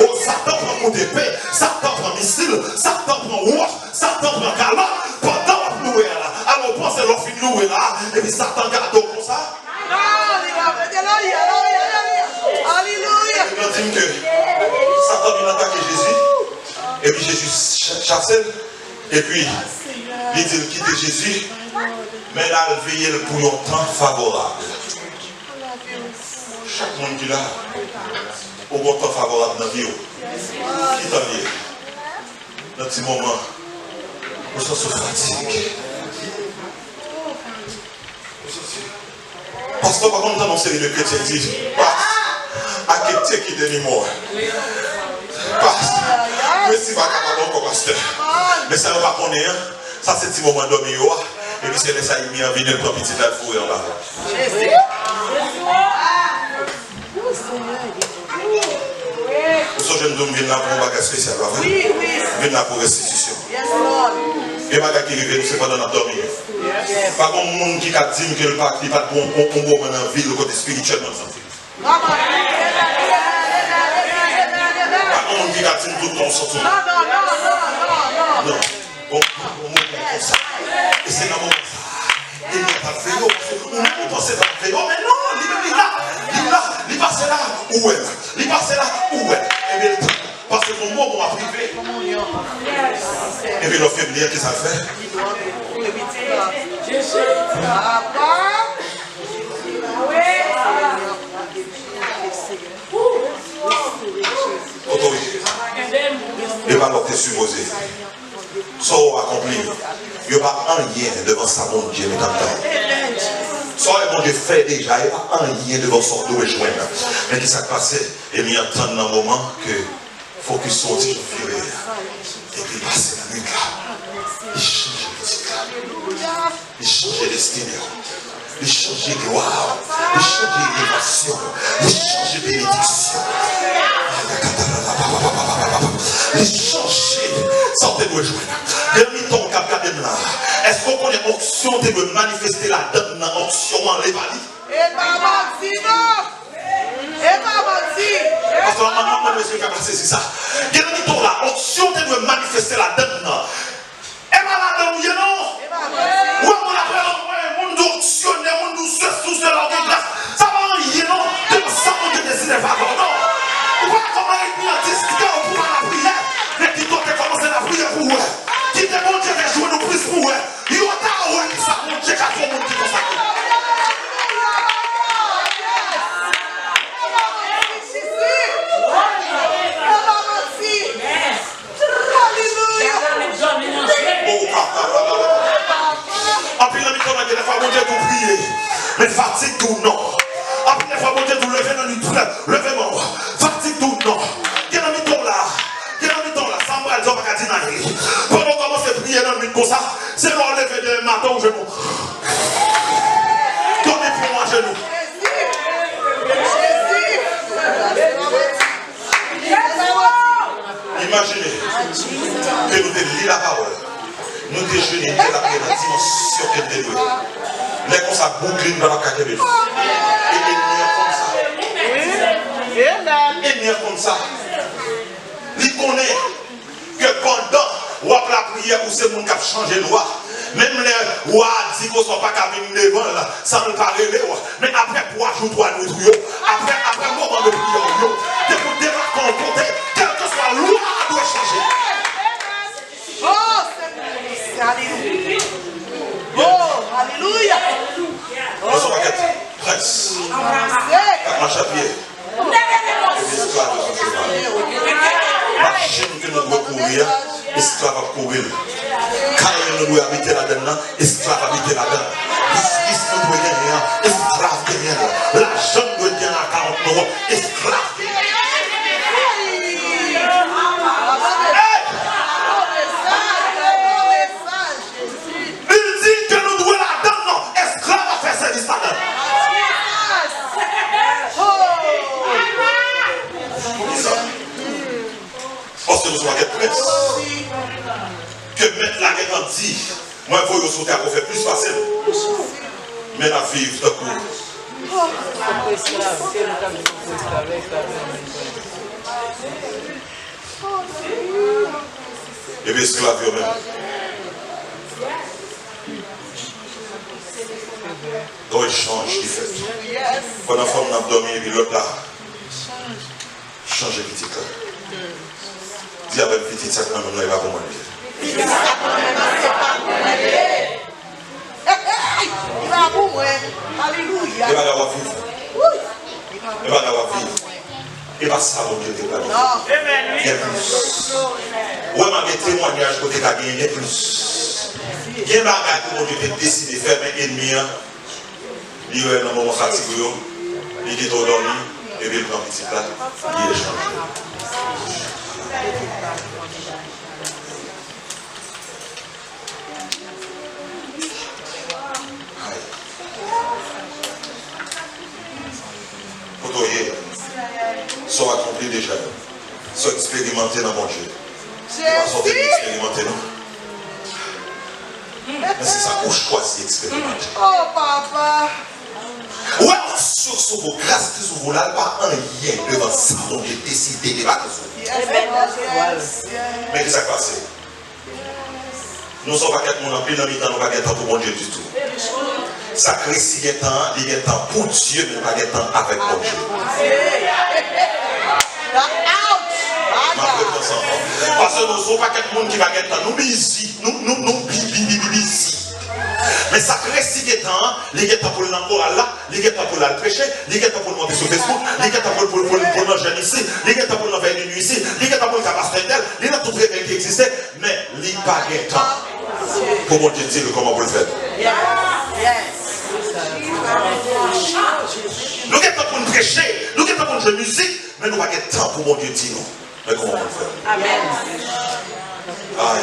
Oh, Satan prend mon épée, Satan prend missile, Satan prend roche, Satan prend galant. Pendant à louer là. Alors pensez leur fin louer là. Et puis Satan garde comme ça. Alléluia. Il m'a dit que Satan vient attaquer Jésus. Et puis Jésus chasse. Et puis il dit quitter Jésus. Mais là, il veille pour un temps favorable. Chaque monde qui est là, au bon temps favorable dans la vie. Qui t'en est? Dans ce moment, nous sommes fatigués. Parce que par contre, dans série de chrétiens, il dit, à qui qui est mort. Mais si pas capable comme pasteur. Mais ça ne va pas connaître. Ça, c'est un moment d'homme. Et puis c'est ça, il m'a envie de prendre petit alfou et en bas. Pour ça, je ne viens là pour un bagage spécial. Oui. Je viens là pour restitution. Et bagage qui arrive, c'est pas dans notre dormir. Pas comme un monde qui a dit que le parti n'est pas bon dans la ville, le côté spirituellement. Pas comme un monde qui a dit tout le temps sur tout. Non. On comme ça. Et c'est dans mon ça. Il n'y a pas de vélo. On pense à vélo, mais non, il passe là, où est-ce? Il passe là, où est-ce? Et bien, parce que mon mot m'a privé. Et puis, le féminin, qu'est-ce que ça fait? Autorité. Et pas l'autre supposé. Ça va accomplir. Il n'y a pas un lien devant ça, mon Dieu, mais dans le temps. Ça, mon Dieu fait déjà, il n'y a pas un lien devant son dos et joindre. Mais qui s'est passé? Et il y a un moment que faut qu'il sorte, je virer. Et puis il passe la nuit là. Il change le petit là. Il change destinée. Il change gloire. Il change élévation. Il change bénédiction. Il change. Sortez de joindre. Demi ton cap là. Est-ce qu'on connaît l'onction de manifester la donne dans l'onction en l'évali? Et pas menti, non. Et pas menti. Parce que maman, monsieur qui a passé, c'est ça. Demi ton là, l'onction de manifester la donne. Et pas la donne, non? Ou on appelle un monde d'onction, un monde sous cela de grâce. Ça va en y non? De ça, on te décide pas, non? Ou pas comment être mis en discussion pour la prière? Mais qui doit commencer la prière pour Fatigue tout, non. Après, il faut monter tout, lever dans le levez-moi. Fatigue tout, non. Il y a un mi-temps là. Il y a un mi-temps là. Ça me va pas dire. Pendant qu'on commence à prier dans le mi-temps comme ça, c'est moi lever de matin au genou. Donnez pour moi genou. Imaginez que nous te la parole. Nous te jeûnons la dimension qu'elle te doit. Les comme ça bouclent dans la catégorie. Et il est comme ça. Il connaît que pendant la prière où c'est mon qui a changé de loi. Même les rois disent qu'on ne soit pas qu'à venir devant là, ça ne pas rêver. Mais après 3 jours, 3 nuits, après un moment de prière, de vous débarquer en côté, quelle que soit la loi, doit changer. Oh, alléluia. Oh, alléluia. Nous sommes à presse. À chapier. Machine que nous devons courir, esclave à courir. Car nous devons habiter là-dedans, esclave habiter là-dedans. Business nous doit gagner, esclave gagner. L'argent doit gagner à 40 euros, esclave gagner. Il dit que nous devons là-dedans, non, esclave à faire service là-dedans. Parce que nous sommes à presse. Que mettre la guerre en dit, moi il faut que vous faire plus facile. Mais la vivre de cours. Et bien esclave eux-mêmes. Donc il change qui fait. Pendant que nous avons dormi, et puis l'autre là. Changer petit là. Dis avec petit sac, non, il va commander. Il va mourir. Alléluia. Il va avoir vivre. Il va avoir vivre. Il va savoir que tu es là. Il y a plus. Oui, mais les témoignages que tu as gagné, il y a plus. Il y a des bagages que tu as décidé de faire, mais ennemi, il y a un moment fatigué, il est endormi, et puis il prend un petit plat, il est changé. Soit accompli déjà, soit expérimenté dans mon Dieu. Pas sortir expérimenter, non? Mais c'est ça où je choisis expérimenter. Oh, papa. Ouais, sur vos grâces qui sont là, pas un lien devant ça, donc j'ai décidé de battre. Mais qu'est-ce qui s'est passé? Nous ne sommes pas quelqu'un en plein dans le temps, nous ne sommes pas quelqu'un pour mon Dieu du tout. Sacré si il y a temps pour Dieu, mais pas de temps avec mon Dieu. Parce que nous ne sommes pas quelqu'un qui va gagner temps. Nous busy. Mais sacré si il y a temps, il y a temps pour l'encourager là, il y a temps pour le prêcher, il y a temps pour le monter sur Facebook, il y a temps pour le jeune ici, il y a temps pour le faire une nuit ici, il y a temps pour le faire pasteur, il y a tout réveil qui existait, mais il n'y a pas de temps pour mon Dieu dire comment vous le faites. Nous avons temps pour nous prêcher, nous avons temps pour nous jouer musique, mais nous n'avons pas de temps pour mon Dieu dire non. Mais comment on le fait? Amen. Aïe.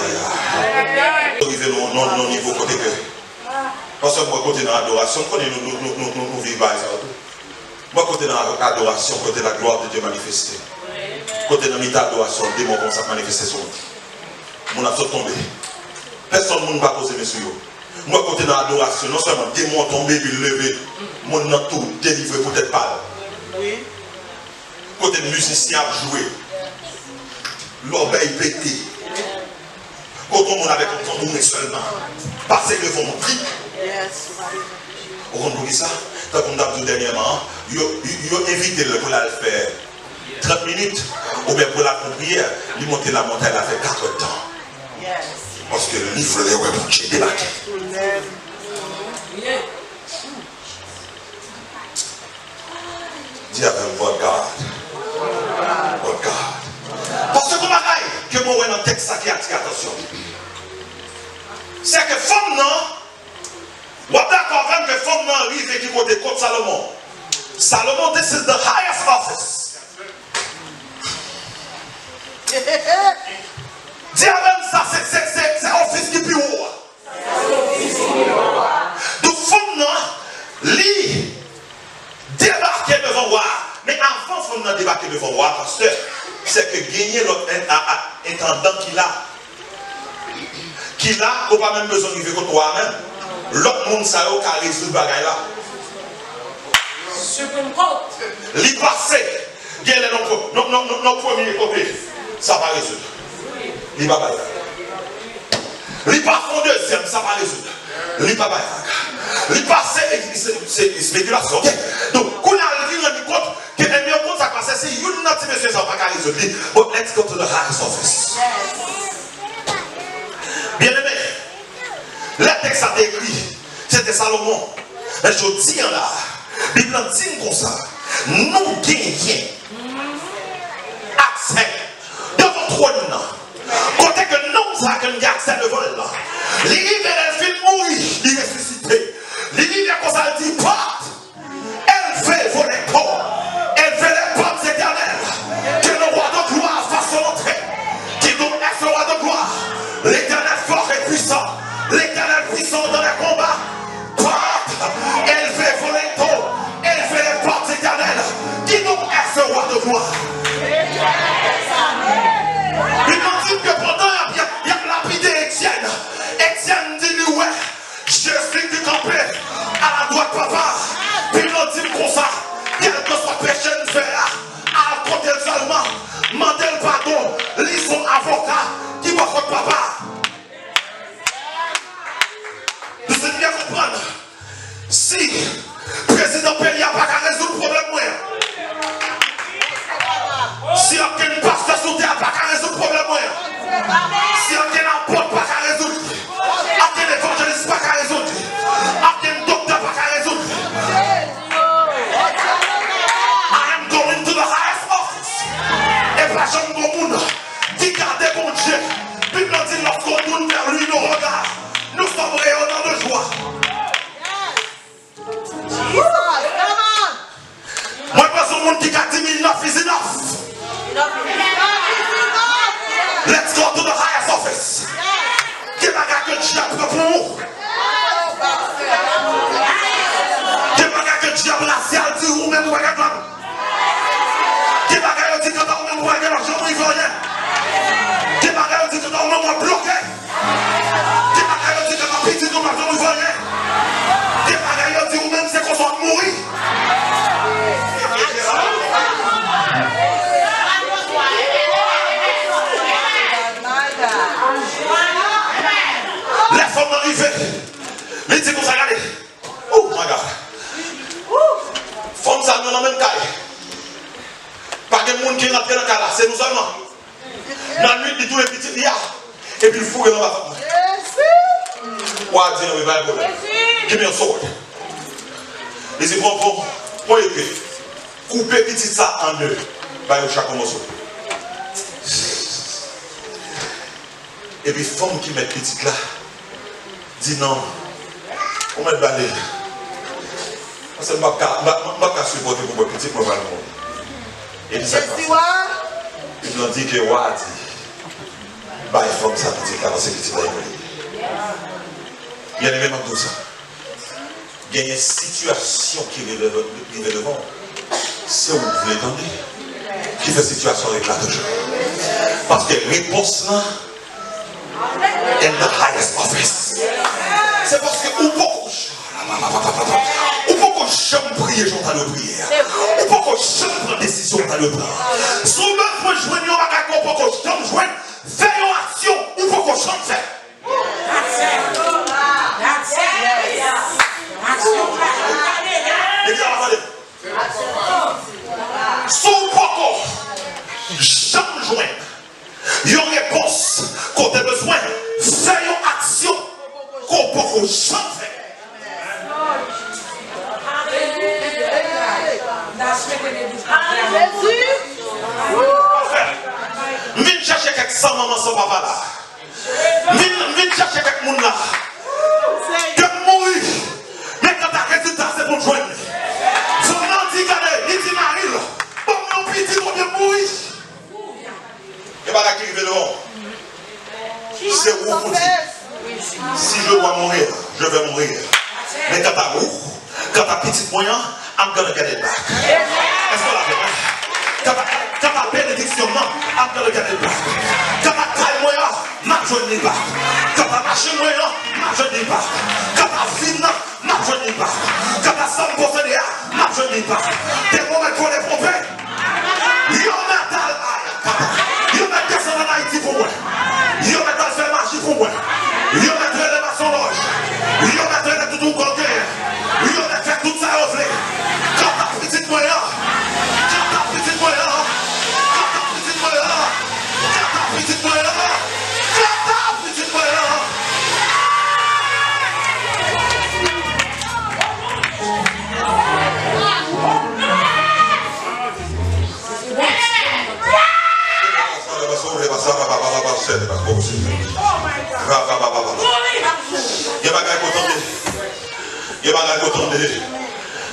Nous arrivons au niveau côté que. Parce que moi, côté dans l'adoration, nous vivons ça. Moi, côté dans l'adoration, côté la gloire de Dieu manifestée. Côté dans l'adoration, le démon commence à manifester sur nous. Mon a tombé. Personne ne va poser mes sujets. Moi, côté dans l'adoration, non seulement démon tombé puis levé, mon a tout délivré peut-être pas. Côté musicien a joué, l'oreille pété. Quand on avait entendu seulement, passer devant mon prix. Vous comprenez ça? Tant qu'on a dit dernièrement, ils ont invité le pour la faire 30 minutes, ou bien pour la prière, ils montaient la montagne, elle a fait 4 temps. Parce que le livre est rebouché, débattu. Dis avec moi, God. Parce que comme que moi, dans le texte, qui attire attention. C'est que femme, non, ou d'accord, même que femme, non, arrive qui côté contre Salomon. Salomon, this is the highest office. Dis même ça, c'est office qui plus haut. Donc, femme, lui, débarquer devant moi. Mais avant, femme, débarquer devant moi, parce que c'est que gagner l'autre intendant qu'il a, ou pas même besoin de vivre contre toi-même. L'autre monde, ça a résoudre le bagage là. Supreme Court. L'y passer, gagner nos premiers côtés, ça va résoudre. L'y va pas. L'y pas fond deuxième, ça va résoudre. L'y pas pas. L'y passer, c'est spéculation. Ok? Donc, quand on a rendu compte que le mieux compte, ça passe, c'est une autre monsieur, ça va pas résoudre. But let's go to the highest office. Bien aimé, le texte a été écrit, c'était Salomon. Mais je dis là, la Bible dit comme ça, nous gagnons accès devant le trône. Côté que nous avons accès devant là. Les rivières, elles filent mourir, ils ressuscitent. Les rivières, comme ça, elles disent pas. Elles veulent voler corps. Elles veulent les pommes éternelles. Que le roi de gloire fasse son entrée. Qui donc est ce roi de gloire. L'éternel fort et puissant. L'éternel puissant dans les combats. Porte. Elle veut voler tôt. Elle veut les portes éternelles. Qui donc est ce roi de gloire? Il m'a dit que pendant il y a lapidé Étienne. Étienne dit ouais, je suis du campé à la droite papa. Puis il m'a dit comme ça, quel que soit péché de faire, à côté seulement, mandez le pardon, lis son avocat qui va contre papa. Vous devez bien comprendre. Si le président pays n'a pas qu'à résoudre le problème, si aucun pasteur sur terre n'a pas qu'à résoudre le problème, si aucun apôtre n'a pas qu'à résoudre, aucun évangéliste n'a pas qu'à résoudre, aucun docteur n'a pas qu'à résoudre. I am going to the highest office. Et pas jamais bon monde qui garde mon Dieu. Puis nous dit lorsqu'on tourne vers lui nos regards, nous sommes rayonnants de joie. Moi, je pense au monde qui a dit enough is enough. Let's go to the highest office. Quel bagage que Dieu a pris pour nous? Quel bagage que Dieu a racial dit ou même ou bagage là? Quel bagage dit que dans le même bagage l'argent il veut rien? Quel bagage dit que dans le même bloqué? Quel bagage dit que dans le petit dans l'argent il veut rien? Quel bagage dit ou même c'est qu'on soit mourir? Les femmes arrivées, les dit qu'on s'est regardé. Oh my God. Femmes ça nous dans le même cas. Pas de monde qui rentre dans le cas là, c'est nous seulement. Dans la nuit, tous les petits liens. Et puis il faut que nous va faire. What do you know? Give me a sword. Les dit bon épée. Couper petit ça en deux. Bah chaque morceau. Et puis femme qui met petite là. Dit non, on met le balai. Parce que je ne vais pas supporter pour le petit, pour le monde. Et dit ça. Il nous dit que Wadi, bah il faut que ça petite là, c'est petit là. Il y a même tout ça. Il y a une situation qui est devant. C'est où vous l'entendez. Qui fait situation avec la toujours. Parce que réponse là, in the highest office. C'est parce que ou pourquoi jamais prier, j'entends le prière. Ou pourquoi jamais prendre décision, j'entends le prendre. Souvent, pour jouer, nous avons pourquoi jamais jouer, faire une action, ou pourquoi jamais faire. Sous pourquoi jamais jouer. Il y a une réponse qu'on a besoin. Fais une action qu'on peut jamais faire. Viens chercher quelques sans maman, sans papa là. Viens chercher quelques monde là. Que mourir. Mais quand tu as résultat, c'est pour jouer. je vais mourir. Mais quand ta petite moyen, I'm gonna get it back. Est-ce que la fait? Quand ta bénédiction, I'm gonna get it back. Quand ta taille moyen, je ne dis pas. Quand ta machine moyen, je ne dis pas. Quand ta fille, je ne dis pas. Quand ta somme possédée, je ne dis pas. Des moments qu'on est pompé, yo mental, yo met descendre en Haïti pour moi. Yo met dans faire magie pour moi. Yo met les maçons loges. Yo met tout le côté. Yo met fait tout ça au flé. Quand ta petite moyen, quand ta petite moyen, quand ta petite moyen, quand ta petite moyen, quand ta petite moyen.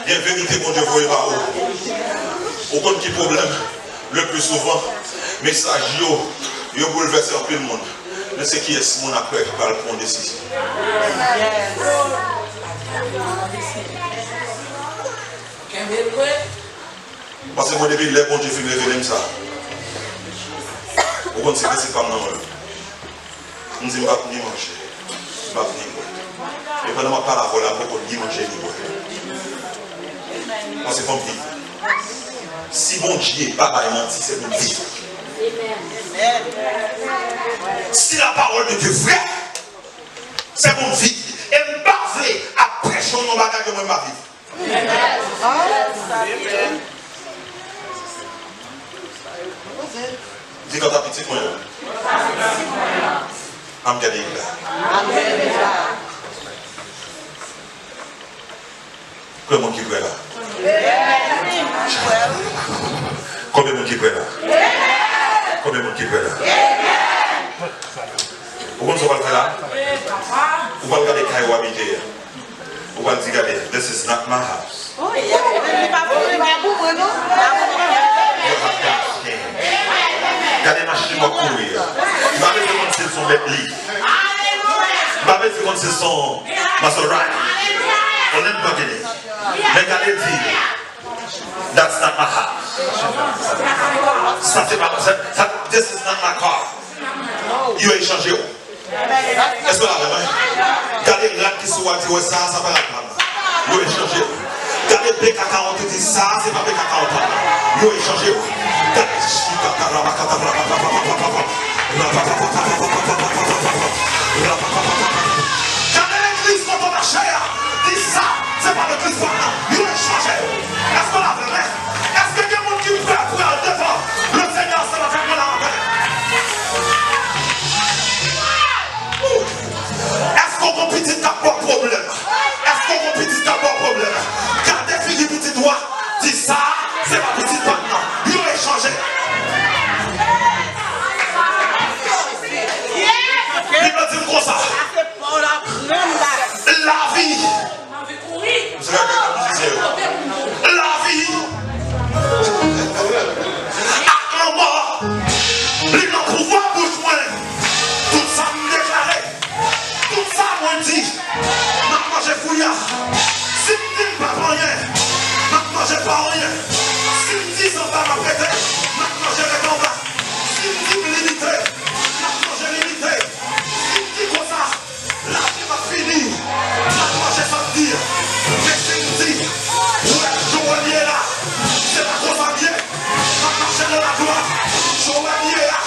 Il y a vérité qu'on Dieu voit pas où. Aucun qui problème, le plus souvent, message yo bouleverse un peu le monde. Mais c'est qui est ce monde après qui va prendre décision. Parce que moi depuis les bons Dieu fait révéler ça. Au contraire, c'est comme non. On dit pas ni manger, pas ni boire. Et pendant ma parole, là, beaucoup ni manger ni boire. Moi c'est comme vivre. Si bon Dieu pas menti, c'est bon vivre. Si la parole de Dieu est vraie, c'est bon vivre. Et me parler après son nom bagage que moi pas vivre. Dis quand ta petite moyen. I'm getting that. Combien de monde qui croit là? Combien de monde qui croit là? Combien de monde qui croit là? Vous comprenez ce qu'on va faire là? Vous allez regarder Kaïwa habiter. Vous allez dire, this is not my house. Regardez ma chine va courir. Je vais vous dire c'est son lit. Je vais vous dire c'est son masorani. On n'aime pas gagner. Mais regardez dit, that's not my house. Ça c'est pas ça. This is not my car. Il a échangé. Est-ce que là vraiment? Regardez là qui se voit dire ça va la prendre. Il a échangé. Regardez BK40 dit ça c'est pas BK40. Il a échangé. Regardez l'église quand on marche. Dis ça, c'est pas l'église maintenant. Il a changé. Est-ce que la vraie? Est-ce que quelqu'un qui peut faire devant le Seigneur, ça va faire mal à la est-ce qu'on compétit n'a pas de problème? Est-ce qu'on compétit n'a pas de problème? Gardez Philippe petit doigt. Dis ça, c'est pas petit maintenant. Il a changé. Il va dire comme ça. La vie. La vie. À un mort. Il n'a pouvoir bouche moins. Tout ça me déclaré. Tout ça me dit. Maintenant j'ai fouillard. Si tu ne dis pas rien. Maintenant j'ai pas rien. Si tu me dis sans pas m'apprêter. Maintenant j'ai le combat. Si tu me dis me limiter. Maintenant j'ai limité. Si tu me dis comme ça. La vie m'a fini. Maintenant j'ai pas de dire. Mais si tu me dis. Ouais, Joanie est là. C'est la grosse amie. Maintenant j'ai de la gloire. Joanie est là.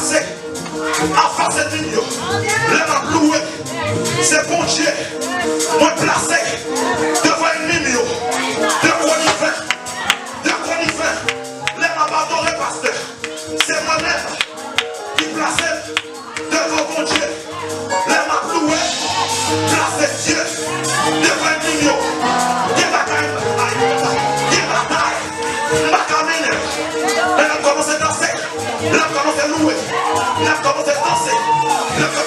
placé en face de ligne. Les m'a loué. C'est bon Dieu. Moi placé devant une ligne. De quoi il fait? De quoi il fait? Les m'a adoré pasteur. C'est moi-même qui placé devant mon Dieu. Les m'a loué. Placé Dieu devant une ligne. Qui va caminer. Elle a commencé à danser. Elle a commencé à louer. Elle a commencé à danser. Elle a commencé.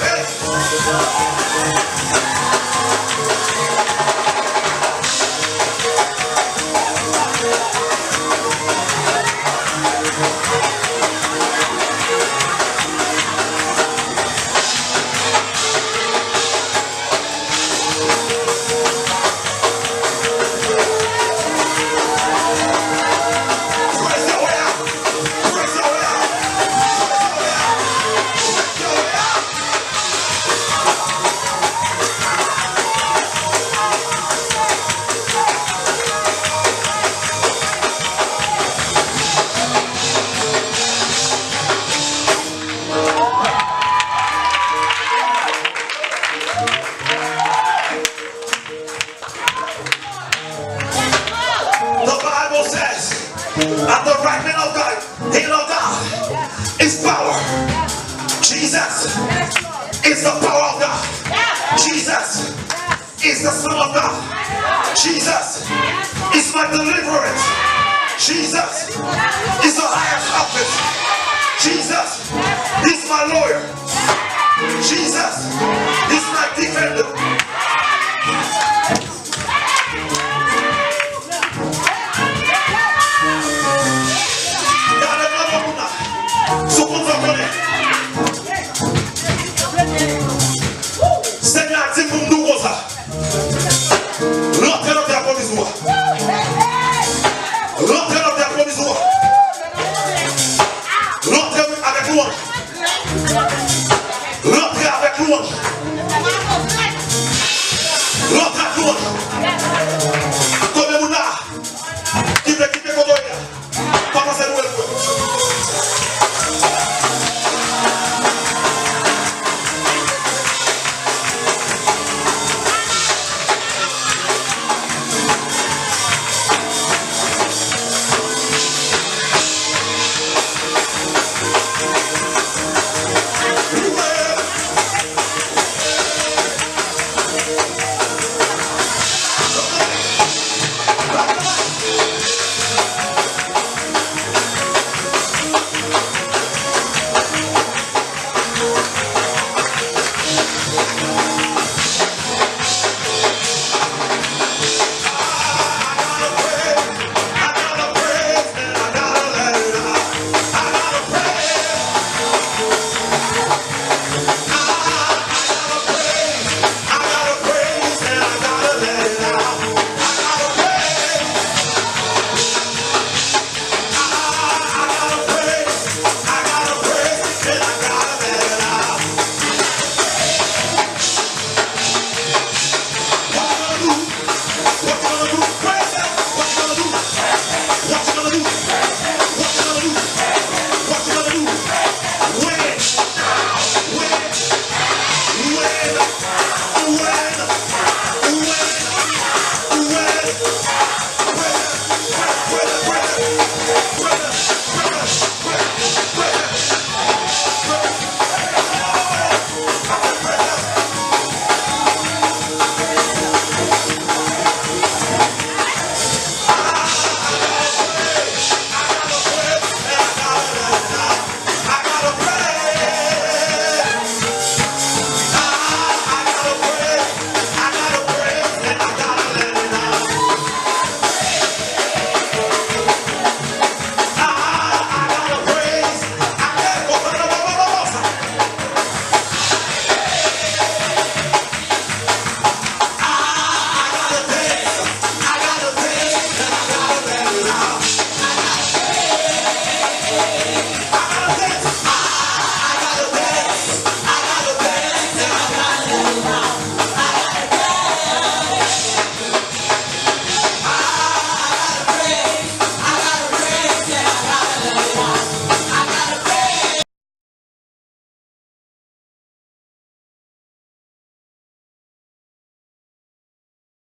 At the right hand of God, hand of God is power. Jesus is the power of God. Jesus is the Son of God. Jesus is my deliverance. Jesus is the highest office. Jesus is my lawyer. Jesus is my defender. Seigneur, dis pour nous comme ça. Rentrez dans ta provisoire. Rentrez dans ta provisoire. Rentrez avec louange. Rentrez avec louange. Rentrez avec louange. Comme vous là, qui veut quitter votre oeil, commencez à louer le feu.